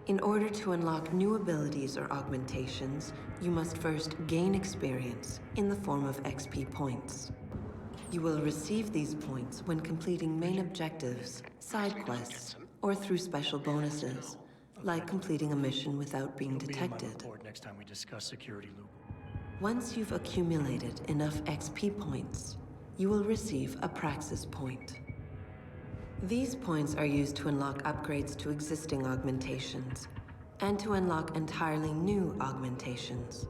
In order to unlock new abilities or augmentations, you must first gain experience in the form of XP points. You will receive these points when completing main objectives, side quests, or through special bonuses, like completing a mission without being detected. Next time we discuss security loop. Once you've accumulated enough XP points, you will receive a praxis point. These points are used to unlock upgrades to existing augmentations, and to unlock entirely new augmentations.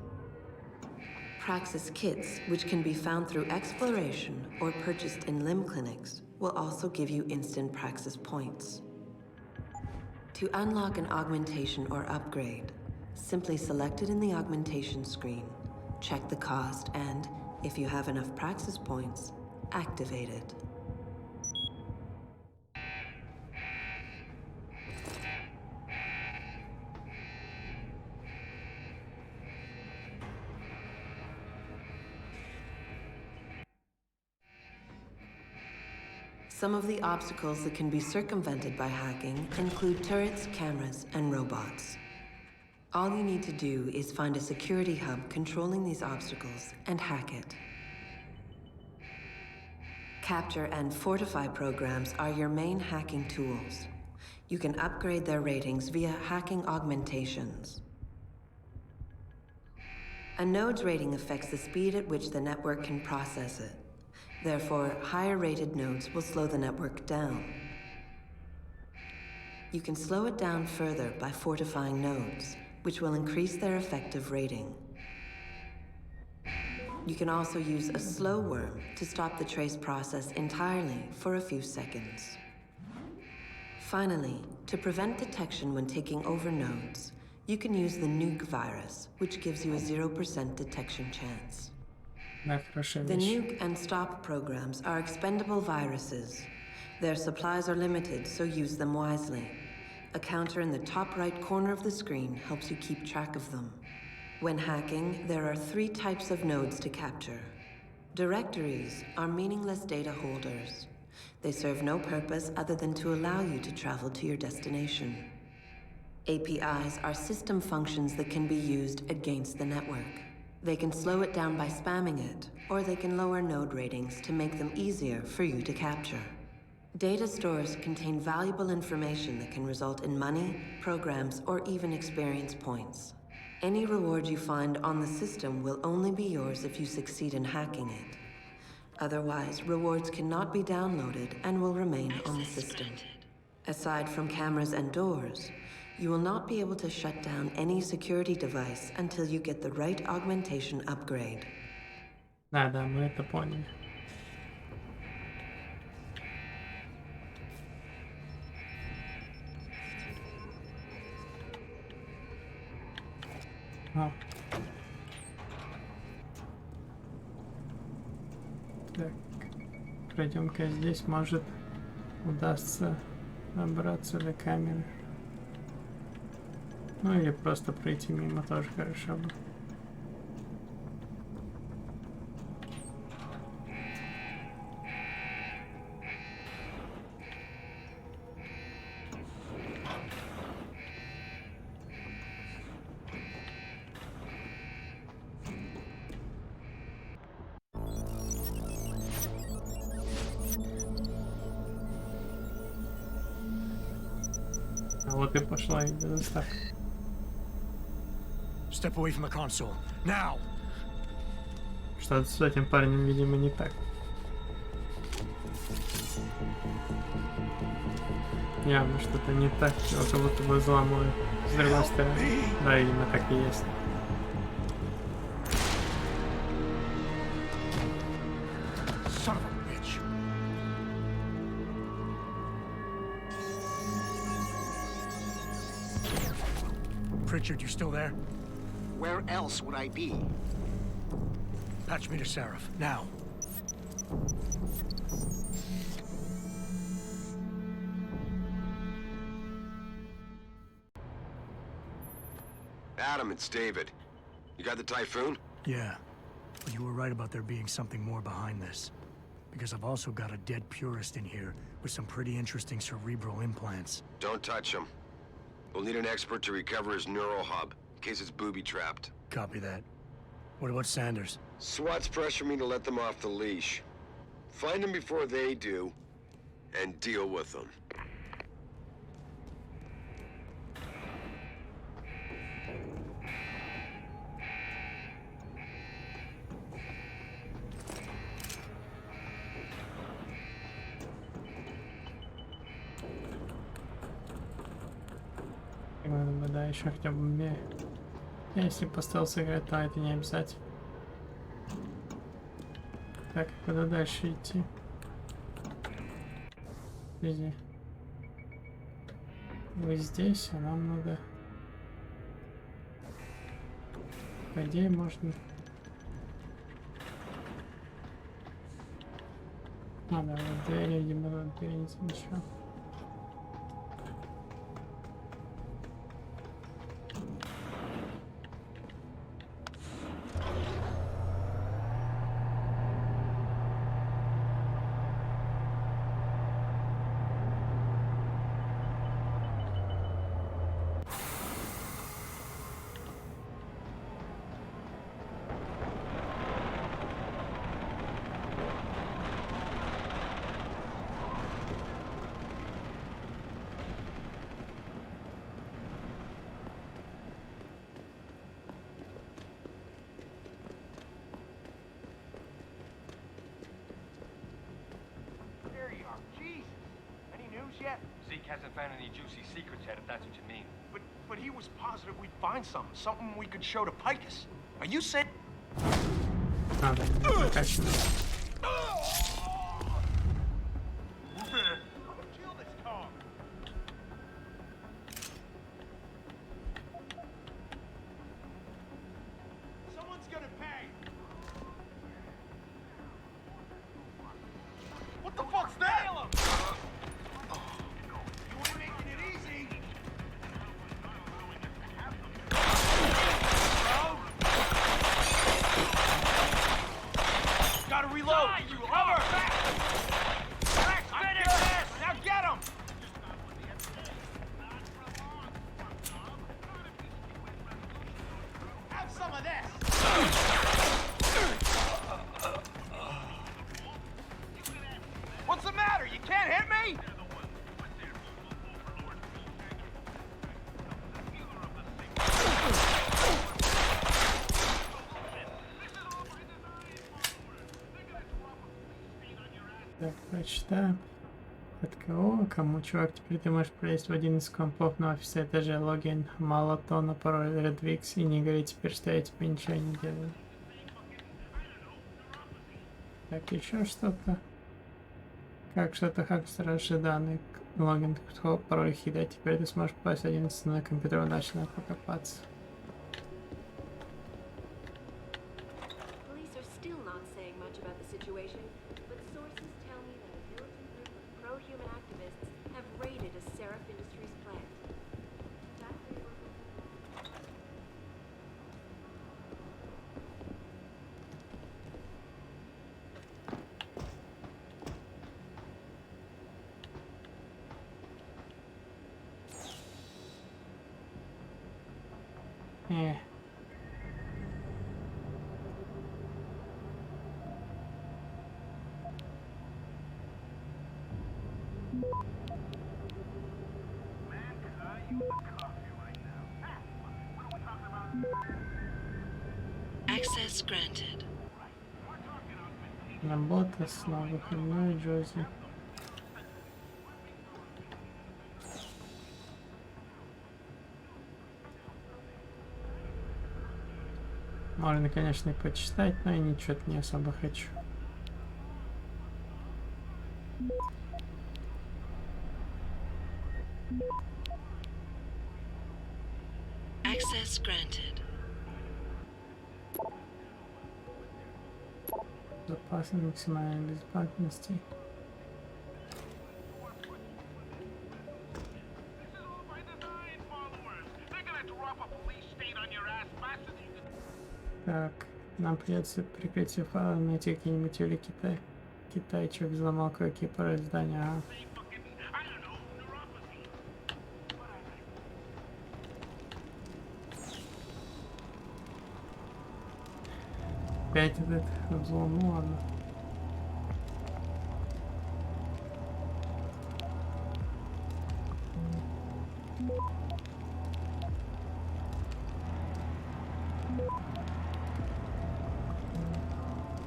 Praxis kits, which can be found through exploration or purchased in limb clinics, will also give you instant praxis points. To unlock an augmentation or upgrade, simply select it in the augmentation screen, check the cost, and, if you have enough praxis points, activate it. Some of the obstacles that can be circumvented by hacking include turrets, cameras, and robots. All you need to do is find a security hub controlling these obstacles and hack it. Capture and fortify programs are your main hacking tools. You can upgrade their ratings via hacking augmentations. A node's rating affects the speed at which the network can process it. Therefore, higher-rated nodes will slow the network down. You can slow it down further by fortifying nodes, which will increase their effective rating. You can also use a slow worm to stop the trace process entirely for a few seconds. Finally, To prevent detection when taking over nodes, you can use the nuke virus, which gives you a 0% detection chance. The nuke and stop programs are expendable viruses. Their supplies are limited, so use them wisely. A counter in the top right corner of the screen helps you keep track of them. When hacking, there are 3 types of nodes to capture. Directories are meaningless data holders. They serve no purpose other than to allow you to travel to your destination. APIs are system functions that can be used against the network. They can slow it down by spamming it, or they can lower node ratings to make them easier for you to capture. Data stores contain valuable information that can result in money, programs, or even experience points. Any reward you find on the system will only be yours if you succeed in hacking it. Otherwise, rewards cannot be downloaded and will remain on the system. Aside from cameras and doors, you will not be able to shut down any security device until you get the right augmentation upgrade. Да, мы это поняли. Так, пройдем-ка здесь, может удастся добраться до камеры. Ну или просто пройти мимо тоже хорошо бы. Вот и пошла доставка. Step away from the console. Now. Что-то с этим парнем, видимо, не так. Явно что-то не так. Его как будто бы взламывают с другой стороны. Да, видимо, так и есть. Son of a bitch. Pritchard, you still there? Where else would I be? Patch me to Seraph, now. Adam, it's David. You got the Typhoon? Yeah, but you were right about there being something more behind this. Because I've also got a dead purist in here with some pretty interesting cerebral implants. Don't touch him. We'll need an expert to recover his neural hub, in case it's booby-trapped. Copy that. What about Sanders? SWAT's pressuring me to let them off the leash. Find them before they do, and deal with them. Да, еще хотя бы умею. Если по стелсу играть, то это не обязательно. Так, куда дальше идти? Везде. Вы здесь, а нам надо... По идее, можно... А, да, вот двери, видимо, надо перенести еще. Yet. Zeke hasn't found any juicy secrets yet, if that's what you mean. But he was positive we'd find something we could show to Picus. Are you saying? прочитаем. От кого? Кому? Чувак, теперь ты можешь пролезть в один из компов на офисе этаже. Логин, мало тона, пароль, Redwix. И не говори теперь, что я тебе ничего не делаю. Так, еще что-то. Как что-то хакнуть раньше данные. Логин, пароль, хида. Теперь ты сможешь попасть в 11 на компьютер, удачно покопаться. Access granted. Работа снова выходной, Джози. Можно, конечно, и почитать, но я ничего не особо хочу. Access granted. Запасы максимальной безопасности. Так, нам придется прикрытие файла, найти какие-нибудь или китайчик взломал кое-какие пароль здания. Ага. Опять этот взлом, ну ладно.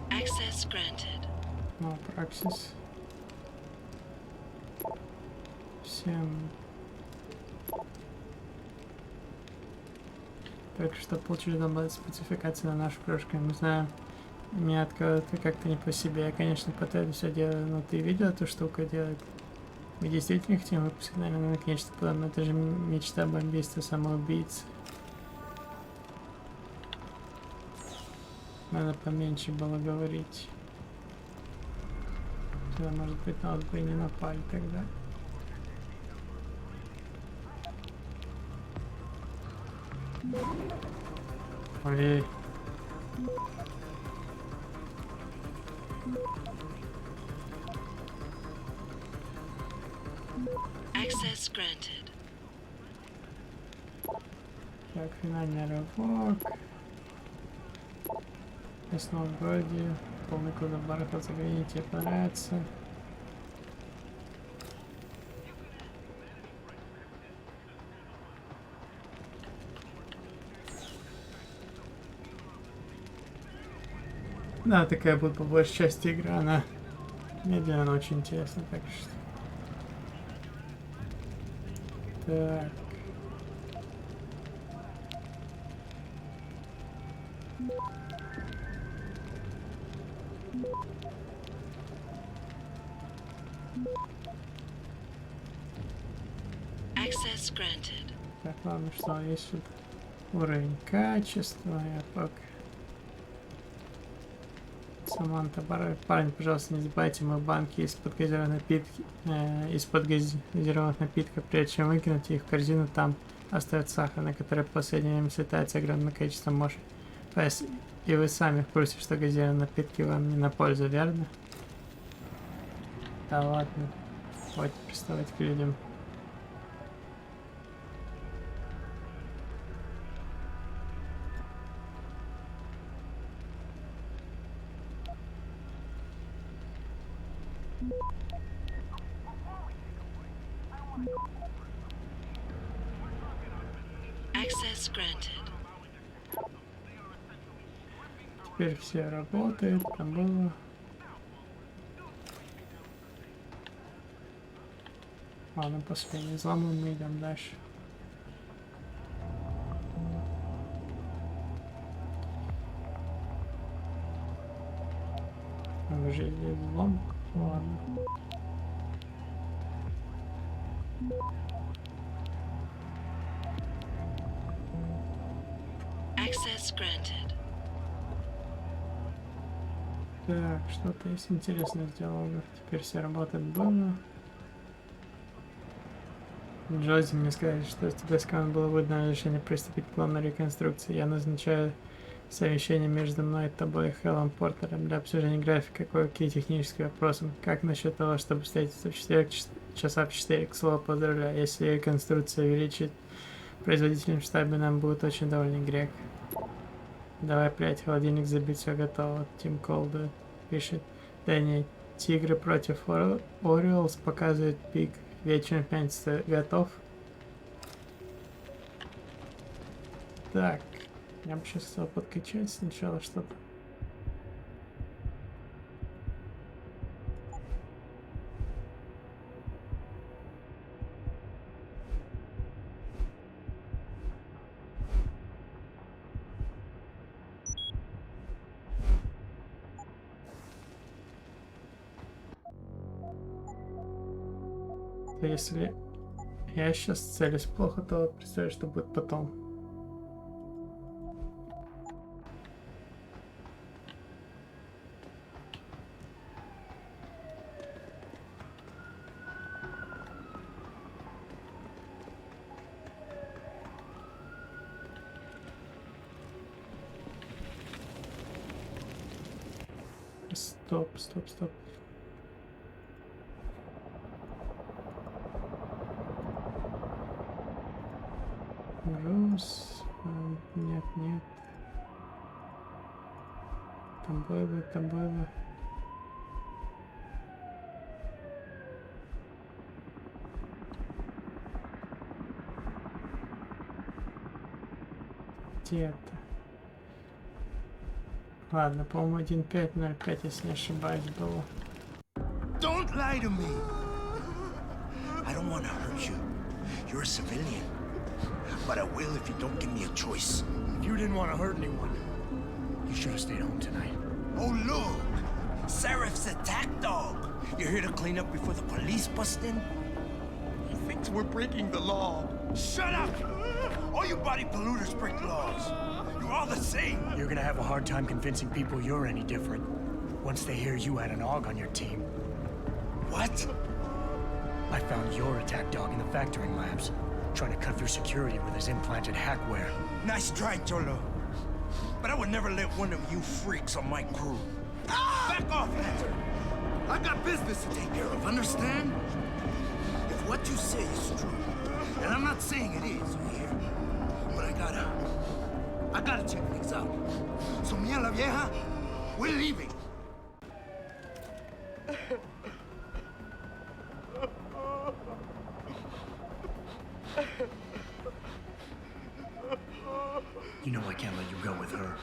Access granted. No praxis. Всем. Только что получили добавить спецификации на нашу кружку. Не знаю, мне от кого-то как-то не по себе. Я, конечно, по это все делаю, но ты видел эту штуку делать? Мы действительно хотим выпустить, наверное, наконец-то подобно. Это же мечта бомбиста самоубийцы. Надо поменьше было говорить. Сюда, может быть, нас бы и не напали тогда. Ой. Access granted. Так, финальный рывок. Я снова в городе. Полный куда барахат загляни, тебе понравится. Да, такая будет по большей части игра, она медленно, но очень интересно, так что. Так. Access granted. Так, ладно, что есть тут уровень качества, я пока. Саманта, парень, пожалуйста, не забывайте мои банки из-под газированных напитков, прежде чем выкинуть их в корзину, там оставят сахар, на который в последнее время слетается огромное количество мошек. И вы сами в курсе, что газированные напитки вам не на пользу, верно? Да ладно, хватит приставать к людям. Access granted. Теперь все работает, там было. Ладно, последний взломан, мы идем дальше. Уже здесь взлом? Ладно. Access granted. Так, что-то есть интересное сделал. Теперь все работает было. Джози мне сказали, что с тебя скан было выдано решение приступить к плану реконструкции. Я назначаю совещание между мной и тобой и Хеллом Портером для обсуждения графика, кое-какие технические вопросы. Как насчет того, чтобы встретиться в 4 часа в 4? К слову, поздравляю. Если реконструкция увеличит производителем в штабе, нам будет очень довольный Грег. Давай, блядь, холодильник забить, все готово. Тим Колда пишет. Дэнни, Тигры против Ориолс показывает пик. Вечером в пятницу готов? Так, я бы сейчас хотел подкачать сначала что-то. Если я сейчас целюсь плохо, то представляю, что будет потом. Стоп. Нет. Там было. Где это? Ладно, по-моему, 1.5.05, если не ошибаюсь, было. Don't lie to me. I don't want to hurt you. You're a civilian. But I will if you don't give me a choice. If you didn't want to hurt anyone, you should have stayed home tonight. Oh, look! Serif's attack dog! You're here to clean up before the police bust in? He thinks we're breaking the law. Shut up! All you body polluters break laws. You're all the same. You're gonna have a hard time convincing people you're any different once they hear you had an AUG on your team. What? I found your attack dog in the factoring labs, trying to cut through security with his implanted hackware. Nice try, Cholo. But I would never let one of you freaks on my crew. Back off, Hunter! I got business to take care of, understand? If what you say is true, and I'm not saying it is here, but I gotta check things out. So, mía la vieja, we're leaving. You know I can't let you go with her.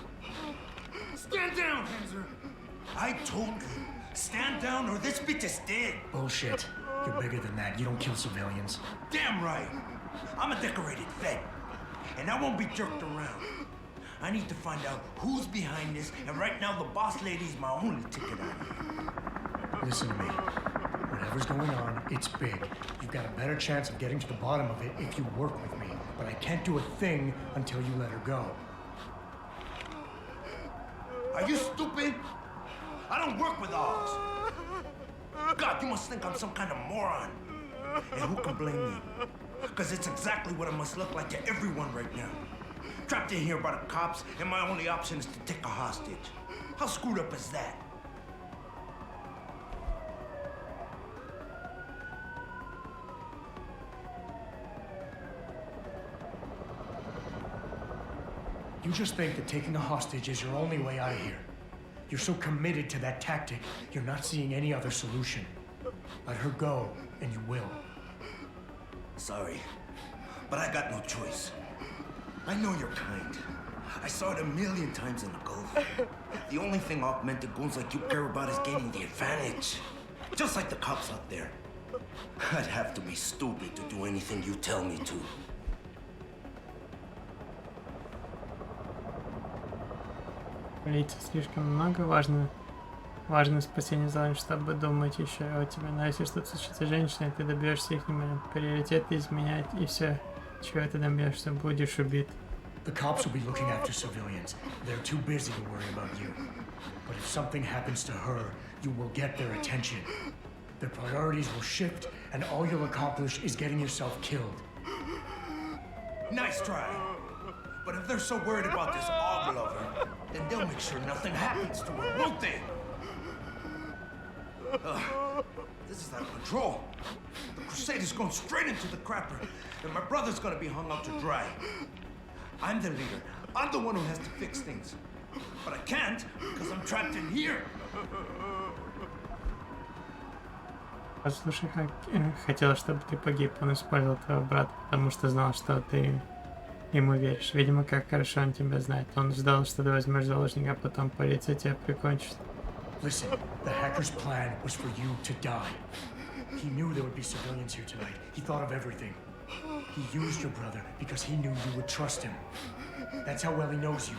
Stand down, Hanser! I told you, stand down or this bitch is dead. Bullshit. You're bigger than that. You don't kill civilians. Damn right. I'm a decorated vet, and I won't be jerked around. I need to find out who's behind this, and right now the boss lady's my only ticket out of here. Listen to me. Whatever's going on, it's big. You've got a better chance of getting to the bottom of it if you work with me. But I can't do a thing until you let her go. Are you stupid? I don't work with dogs. God, you must think I'm some kind of moron. And who can blame me? Because it's exactly what it must look like to everyone right now. Trapped in here by the cops, and my only option is to take a hostage. How screwed up is that? You just think that taking a hostage is your only way out of here. You're so committed to that tactic, you're not seeing any other solution. Let her go, and you will. Sorry, but I got no choice. I know you're kind. I saw it 1,000,000 times in the Gulf. The only thing augmented goons like you care about is gaining the advantage. Just like the cops out there. I'd have to be stupid to do anything you tell me to. Лица слишком много, важно спасение зала, чтобы думать еще о тебе. Но если что-то случится с женщиной, ты добьешься их внимания. Приоритеты изменять, и все, чего ты добьешься, будешь убит. The cops will be looking after civilians. They're too busy to worry about you. But if something happens to her, you will get their attention. Their priorities will shift, and all you'll accomplish is getting yourself killed. Nice try. But if they're so worried about this all lover, then they'll make sure nothing happens to her, won't they? This is out of control. The crusade is going straight into the crapper, and my brother's gonna be hung out to dry. I'm the leader. I'm the one who has to fix things. But I can't, because I'm trapped in here. Послушай, хотел, чтобы ты погиб. Он использовал твоего брата, потому что знал, что ты ему веришь. Видимо, как хорошо он тебя знает. Он ждал, что ты возьмешь заложника, а потом полиция тебя прикончит. Listen, the hacker's plan was for you to die. He knew there would be civilians here tonight. He thought of everything. He used your brother because he knew you would trust him. That's how well he knows you.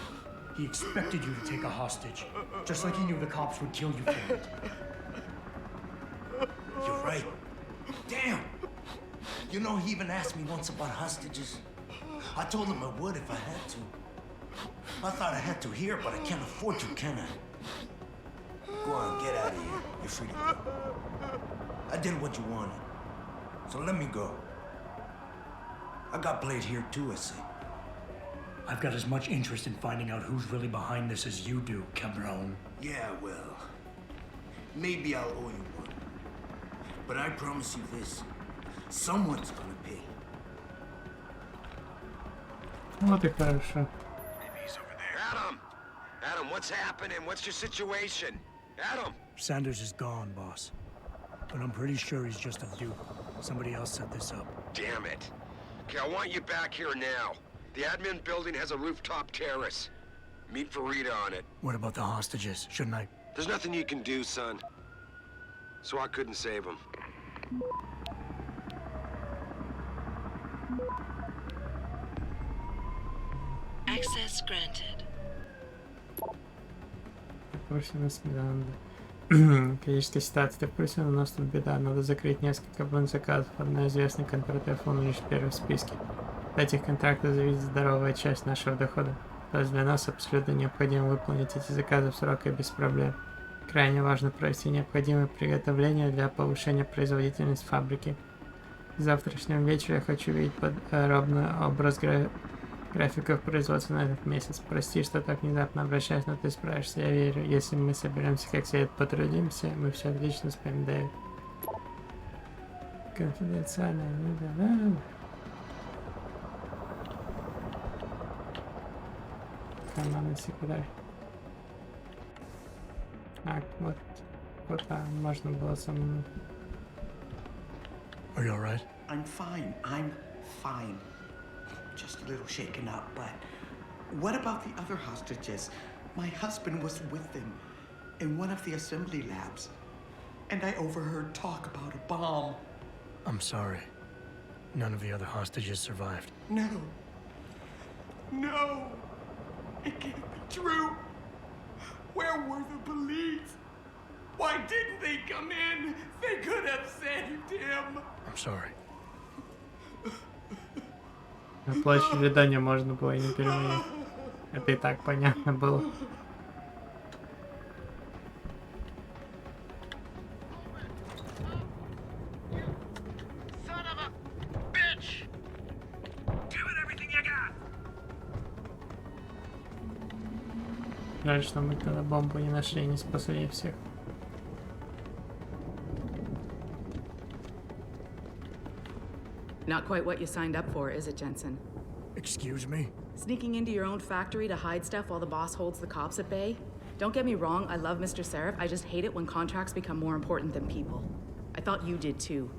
He expected you to take a hostage, just like he knew the cops would kill you for it. You're right. Damn! You know, he even asked me once about hostages. I told him I would if I had to. I thought I had to here, but I can't afford to, can I? Go on, get out of here. You're free to go. I did what you wanted, so let me go. I got played here too, I see. I've got as much interest in finding out who's really behind this as you do, Cabron. Yeah, well, maybe I'll owe you one. But I promise you this, someone's gonna pay. Вот и хорошо. Adam! Adam, what's happening? What's your situation? Adam! Sanders is gone, boss. But I'm pretty sure he's just a dupe. Somebody else set this up. Damn it. Okay, I want you back here now. The admin building has a rooftop terrace. Meet for Rita on it. What about the hostages? Shouldn't I? There's nothing you can do, son. So I couldn't save them. Access granted. Количество ситуаций в курсе, но у нас тут беда. Надо закрыть несколько бронзаказов. Одна известный контртайфун лишь первый в списке. От этих контрактов зависит здоровая часть нашего дохода. То есть для нас абсолютно необходимо выполнить эти заказы в срок и без проблем. Крайне важно провести необходимые приготовления для повышения производительности фабрики. К завтрашнему вечеру я хочу видеть подробный образ графиков производства на этот месяц. Прости, что так внезапно обращаюсь, но ты справишься, я верю. Если мы соберемся как следует потрудимся, мы все отлично успеем, Дэвид. Конфиденциально, да. Командный секретарь. Так, вот там можно было самому. Are you alright? I'm fine. I'm fine. Just a little shaken up, but what about the other hostages? My husband was with them in one of the assembly labs, and I overheard talk about a bomb. I'm sorry. None of the other hostages survived. No. No! It can't be true! Where were the police? Why didn't they come in? They could have saved him! I'm sorry. На площади ожидания можно было и не переводить. Это и так понятно было. Жаль, что мы тогда бомбу не нашли и не спасли всех. Not quite what you signed up for, is it, Jensen? Excuse me? Sneaking into your own factory to hide stuff while the boss holds the cops at bay? Don't get me wrong, I love Mr. Seraph. I just hate it when contracts become more important than people. I thought you did too.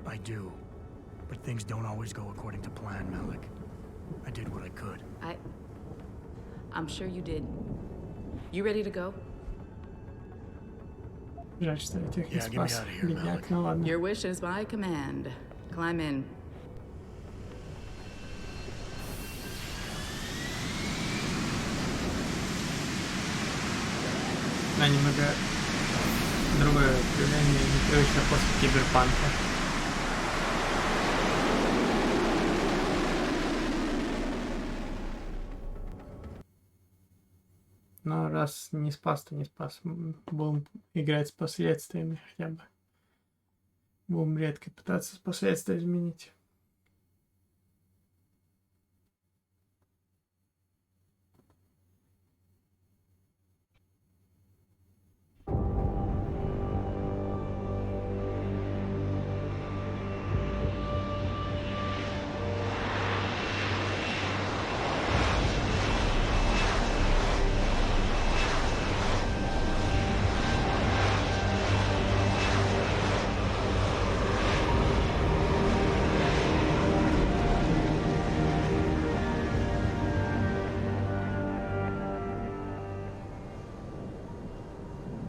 I do. But things don't always go according to plan, Malik. I did what I could. I'm sure you did. You ready to go? Жаль, что я тех не Yeah, get me спас. out of here, Бедняк, Malik. ну ладно. Your wish is my command. Climb in. Немного другое проявление, непривычно после киберпанка. Но раз не спас, то не спас. Будем играть с последствиями хотя бы. Будем редко пытаться последствия изменить.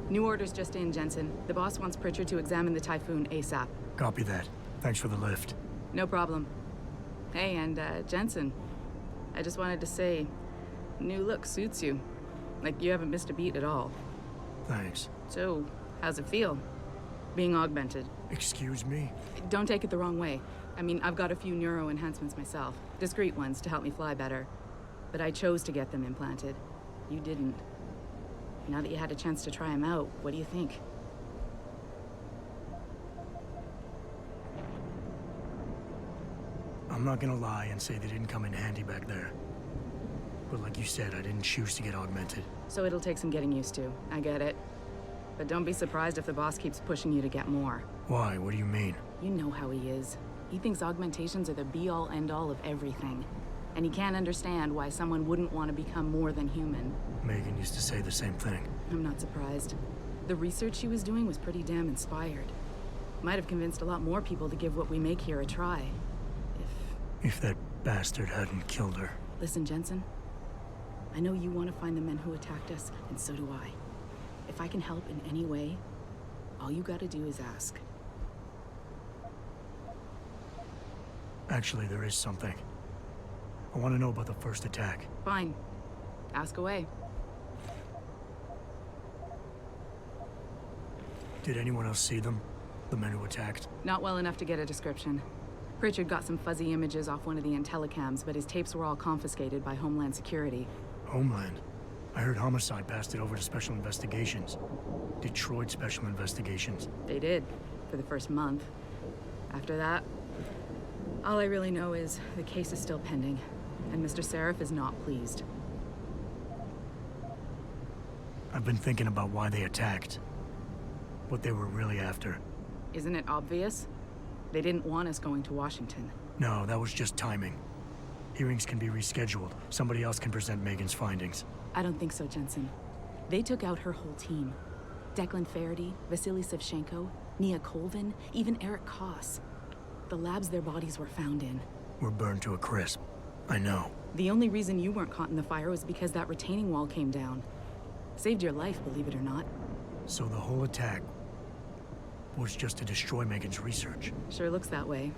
New orders just in, Jensen. The boss wants Pritchard to examine the Typhoon ASAP. Copy that. Thanks for the lift. No problem. Hey, and Jensen, I just wanted to say, new look suits you. Like, you haven't missed a beat at all. Thanks. So, how's it feel? Being augmented? Excuse me? Don't take it the wrong way. I mean, I've got a few neuro enhancements myself. Discreet ones to help me fly better. But I chose to get them implanted. You didn't. Now that you had a chance to try them out, what do you think? I'm not gonna lie and say they didn't come in handy back there. But like you said, I didn't choose to get augmented. So it'll take some getting used to. I get it. But don't be surprised if the boss keeps pushing you to get more. Why? What do you mean? You know how he is. He thinks augmentations are the be-all, end-all of everything. And he can't understand why someone wouldn't want to become more than human. Megan used to say the same thing. I'm not surprised. The research she was doing was pretty damn inspired. Might have convinced a lot more people to give what we make here a try. If that bastard hadn't killed her. Listen, Jensen. I know you want to find the men who attacked us, and so do I. If I can help in any way, all you gotta do is ask. Actually, there is something. I want to know about the first attack. Fine. Ask away. Did anyone else see them? The men who attacked? Not well enough to get a description. Pritchard got some fuzzy images off one of the Intellicams, but his tapes were all confiscated by Homeland Security. Homeland? I heard Homicide passed it over to Special Investigations. Detroit Special Investigations. They did, for the first month. After that, all I really know is the case is still pending, and Mr. Seraph is not pleased. I've been thinking about why they attacked. What they were really after. Isn't it obvious? They didn't want us going to Washington. No, that was just timing. Hearings can be rescheduled. Somebody else can present Megan's findings. I don't think so, Jensen. They took out her whole team. Declan Faraday, Vasily Savchenko, Nia Colvin, even Eric Koss. The labs their bodies were found in. Were burned to a crisp. I know. The only reason you weren't caught in the fire was because that retaining wall came down. Saved your life, believe it or not. So the whole attack was just to destroy Megan's research. Sure looks that way.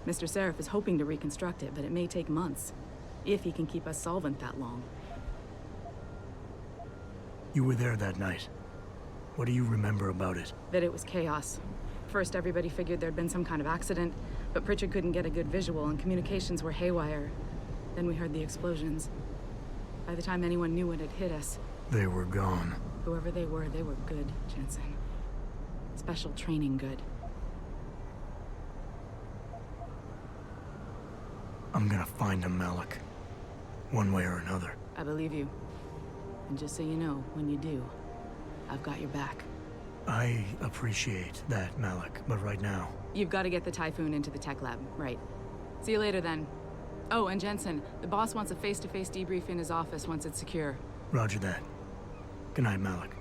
Mr. Seraph is hoping to reconstruct it, but it may take months. If he can keep us solvent that long. You were there that night. What do you remember about it? That it was chaos. First, everybody figured there'd been some kind of accident, but Pritchard couldn't get a good visual and communications were haywire. Then we heard the explosions. By the time anyone knew what had hit us... They were gone. Whoever they were good, Jensen. Special training good. I'm gonna find him, Malik. One way or another. I believe you. And just so you know, when you do, I've got your back. I appreciate that, Malik, but right now... You've got to get the Typhoon into the tech lab, right. See you later, then. Oh, and Jensen, the boss wants a face-to-face debrief in his office once it's secure. Roger that. Good night, Malik.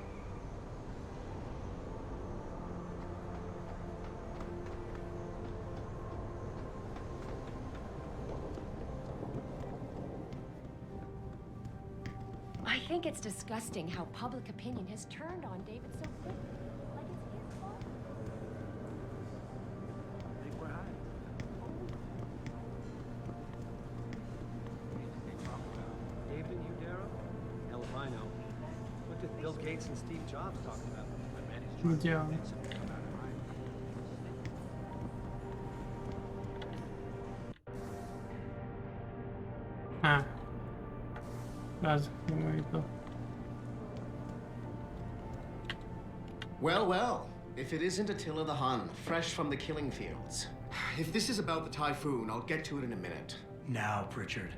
I think it's disgusting how public opinion has turned on David so quickly. Like it's his fault. I think we're high. David and you, Darrow? Hell if I know. What did Bill Gates and Steve Jobs talk about? Где он? А. Раз ему видел. Well, well. If it isn't Attila the Hun, fresh from the killing fields. If this is about the Typhoon, I'll get to it in a minute. Now, Pritchard.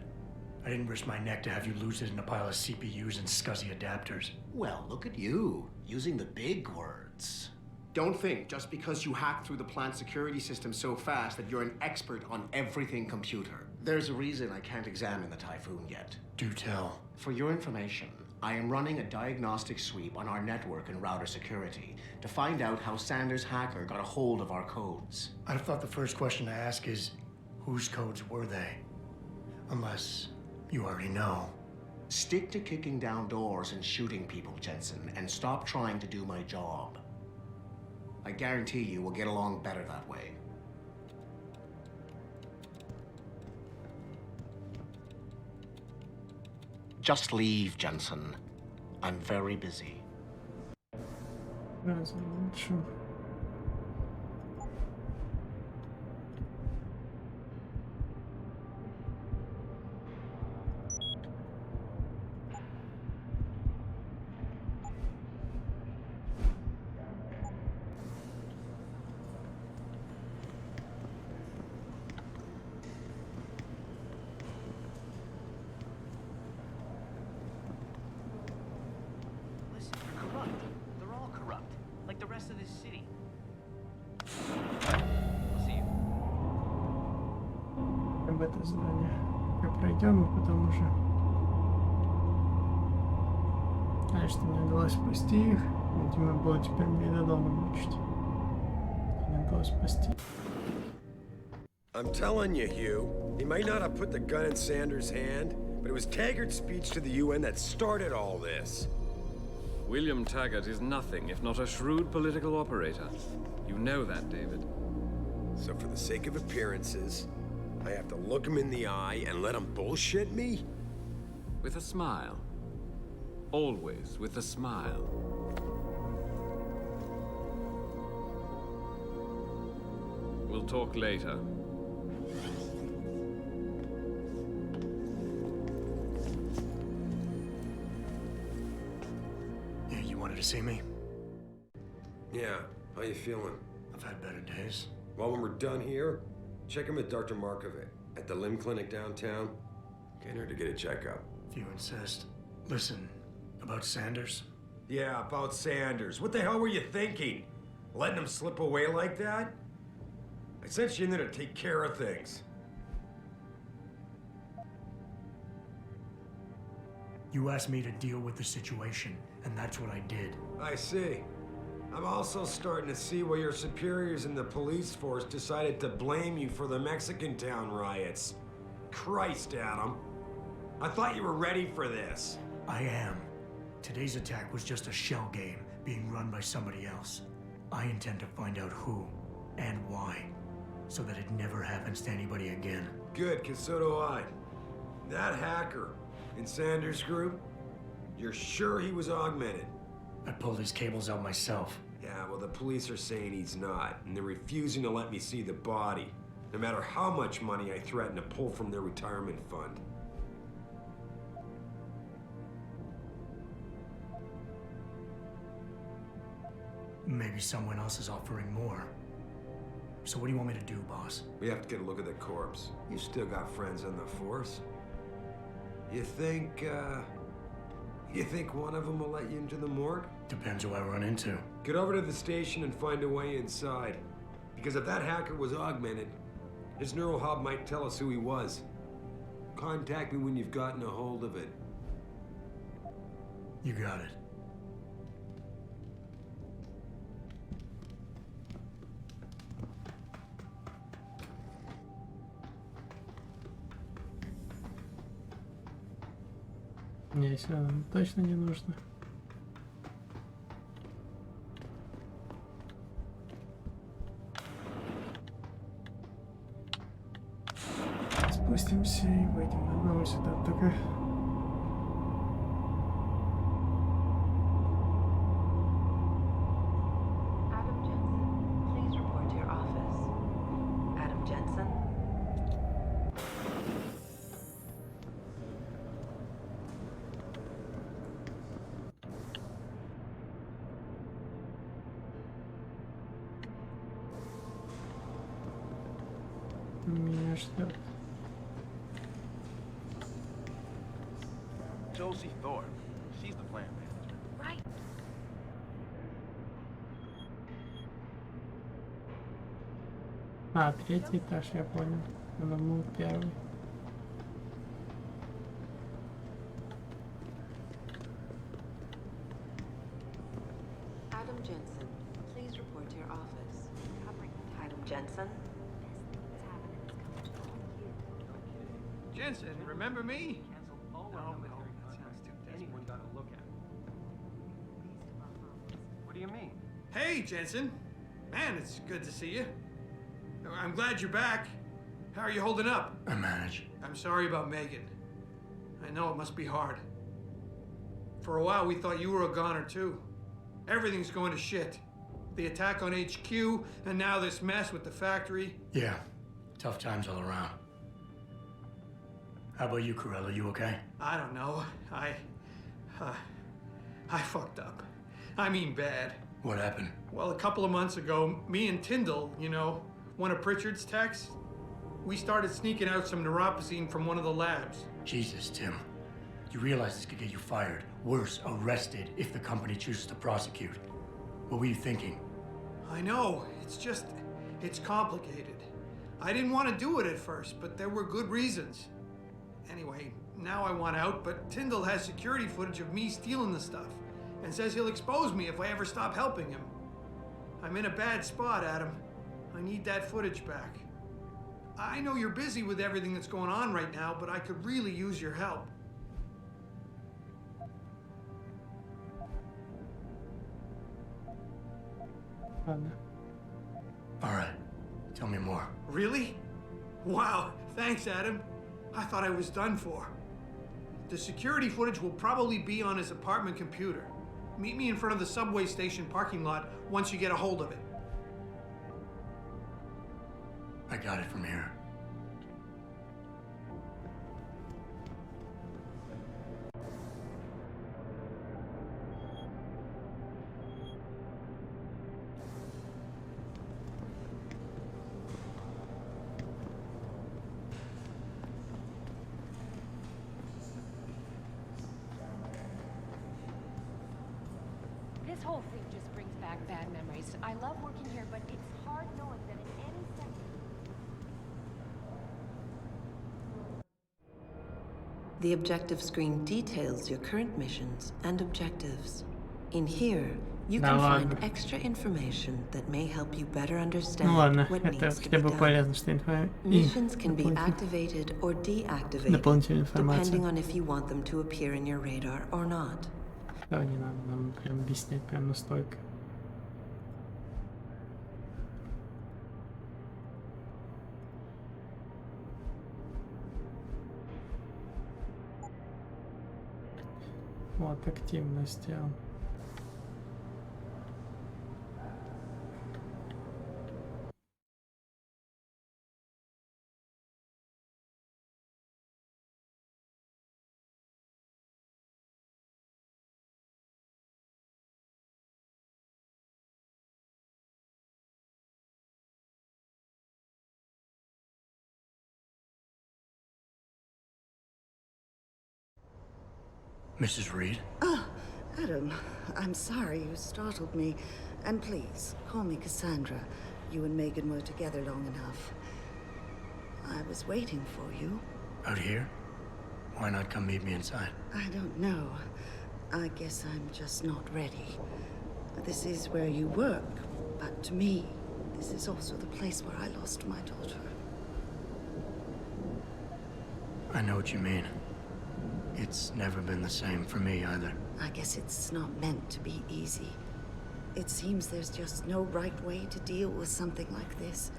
I didn't risk my neck to have you lose it in a pile of CPUs and scuzzy adapters. Well, look at you, using the big words. Don't think just because you hacked through the plant security system so fast that you're an expert on everything computer. There's a reason I can't examine the Typhoon yet. Do tell. For your information, I am running a diagnostic sweep on our network and router security to find out how Sanders' hacker got a hold of our codes. I thought the first question to ask is, whose codes were they? Unless you already know. Stick to kicking down doors and shooting people, Jensen, and stop trying to do my job. I guarantee you we'll get along better that way. Just leave, Jensen. I'm very busy. Различу. Listen, they're corrupt. They're all corrupt. Like the rest of this city. I'll see you. В это здание. Как пройдем, и потом уже. Конечно, мне удалось спасти их. Видимо, было теперь мне до дома мучить. Мне удалось спасти. I'm telling you, Hugh, he might not have put the gun in Sanders' hand, but it was Taggart's speech to the UN that started all this. William Taggart is nothing if not a shrewd political operator. You know that, David. So for the sake of appearances, I have to look him in the eye and let him bullshit me? With a smile. Always with a smile. We'll talk later. Yeah, you wanted to see me? Yeah, how you feeling? I've had better days. Well, when we're done here, check him with Dr. Markovic at the limb clinic downtown. Get her to get a checkup. If you insist. Listen, about Sanders? Yeah, about Sanders. What the hell were you thinking? Letting him slip away like that? I sent you in there to take care of things. You asked me to deal with the situation, and that's what I did. I see. I'm also starting to see why your superiors in the police force decided to blame you for the Mexican town riots. Christ, Adam. I thought you were ready for this. I am. Today's attack was just a shell game being run by somebody else. I intend to find out who and why, so that it never happens to anybody again. Good, because so do I. That hacker in Sanders' group, you're sure he was augmented? I pulled his cables out myself. Yeah, well, the police are saying he's not, and they're refusing to let me see the body, no matter how much money I threaten to pull from their retirement fund. Maybe someone else is offering more. So what do you want me to do, boss? We have to get a look at the corpse. You still got friends on the force. You think one of them will let you into the morgue? Depends who I run into. Get over to the station and find a way inside. Because if that hacker was augmented, his neural hub might tell us who he was. Contact me when you've gotten a hold of it. You got it. Не, сюда нам точно не нужно. Спустимся и выйдем на одного сюда только. Adam Jensen, please report to your office. Adam Jensen? Меня ждет. Josie Thorpe. She's the plant manager. Right. А, третий этаж, я понял. Но мы первый. Adam Jensen, please report to your office. Adam Jensen? Jensen, remember me? Anyone got a look at it. What do you mean? Hey, Jensen. Man, it's good to see you. I'm glad you're back. How are you holding up? I manage. I'm sorry about Megan. I know it must be hard. For a while, we thought you were a goner, too. Everything's going to shit. The attack on HQ, and now this mess with the factory. Yeah, tough times all around. How about you, Corella? You okay? I don't know. I fucked up. I mean bad. What happened? Well, a couple of months ago, me and Tyndall, you know, one of Pritchard's techs, we started sneaking out some neuropozyne from one of the labs. Jesus, Tim. You realize this could get you fired. Worse, arrested if the company chooses to prosecute. What were you thinking? I know. It's complicated. I didn't want to do it at first, but there were good reasons. Anyway, now I want out, but Tyndall has security footage of me stealing the stuff and says he'll expose me if I ever stop helping him. I'm in a bad spot, Adam. I need that footage back. I know you're busy with everything that's going on right now, but I could really use your help. All right. Tell me more. Really? Wow, thanks, Adam. I thought I was done for. The security footage will probably be on his apartment computer. Meet me in front of the subway station parking lot once you get a hold of it. I got it from here. This whole thing just brings back bad memories. I love working here, but it's hard knowing that in any second... The objective screen details your current missions and objectives. In here, you can find extra information that may help you better understand what needs to be done. Missions can be activated or deactivated, depending on if you want them to appear in your radar or not. Да, не надо нам прям объяснять прям настолько. Вот, активность сделал. Mrs. Reed? Ah, Adam, I'm sorry you startled me. And please, call me Cassandra. You and Megan were together long enough. I was waiting for you. Out here? Why not come meet me inside? I don't know. I guess I'm just not ready. This is where you work, but to me, this is also the place where I lost my daughter. I know what you mean. It's never been the same for me either. I guess it's not meant to be easy. It seems there's just no right way to deal with something like this.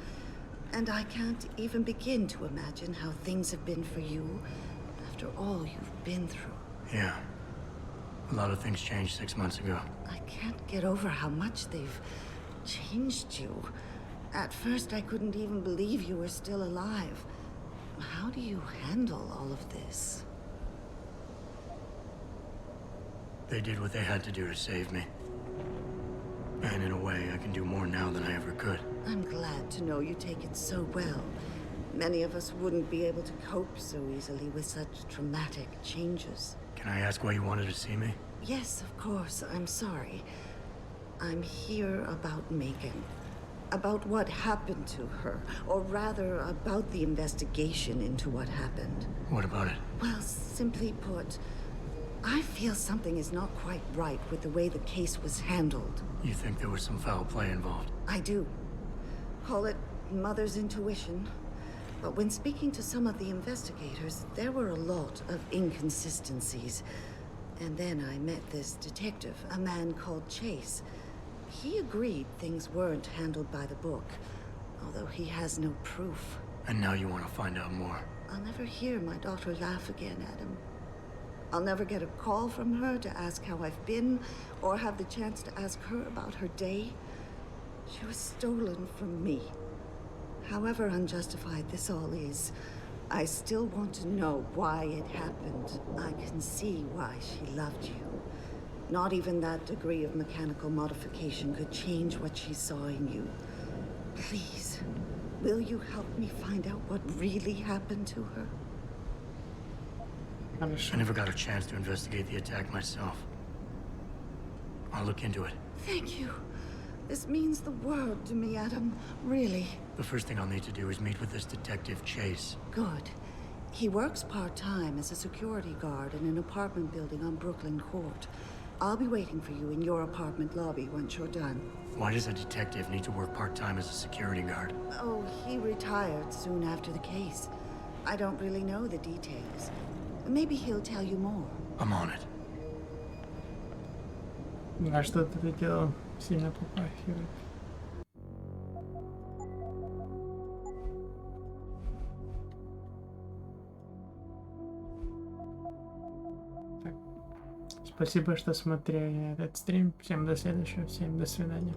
And I can't even begin to imagine how things have been for you after all you've been through. Yeah. A lot of things changed 6 months ago. I can't get over how much they've changed you. At first, I couldn't even believe you were still alive. How do you handle all of this? They did what they had to do to save me. And in a way, I can do more now than I ever could. I'm glad to know you take it so well. Many of us wouldn't be able to cope so easily with such dramatic changes. Can I ask why you wanted to see me? Yes, of course. I'm sorry. I'm here about Megan. About what happened to her. Or rather, about the investigation into what happened. What about it? Well, simply put, I feel something is not quite right with the way the case was handled. You think there was some foul play involved? I do. Call it mother's intuition. But when speaking to some of the investigators, there were a lot of inconsistencies. And then I met this detective, a man called Chase. He agreed things weren't handled by the book, although he has no proof. And now you want to find out more? I'll never hear my daughter laugh again, Adam. I'll never get a call from her to ask how I've been, or have the chance to ask her about her day. She was stolen from me. However unjustified this all is, I still want to know why it happened. I can see why she loved you. Not even that degree of mechanical modification could change what she saw in you. Please, will you help me find out what really happened to her? I never got a chance to investigate the attack myself. I'll look into it. Thank you. This means the world to me, Adam. Really. The first thing I'll need to do is meet with this detective, Chase. Good. He works part-time as a security guard in an apartment building on Brooklyn Court. I'll be waiting for you in your apartment lobby once you're done. Why does a detective need to work part-time as a security guard? Oh, he retired soon after the case. I don't really know the details. Maybe he'll tell you more. I'm on it. А что-то это дело сильно попахивает. Так. Спасибо, что смотрели этот стрим. Всем до следующего. Всем до свидания.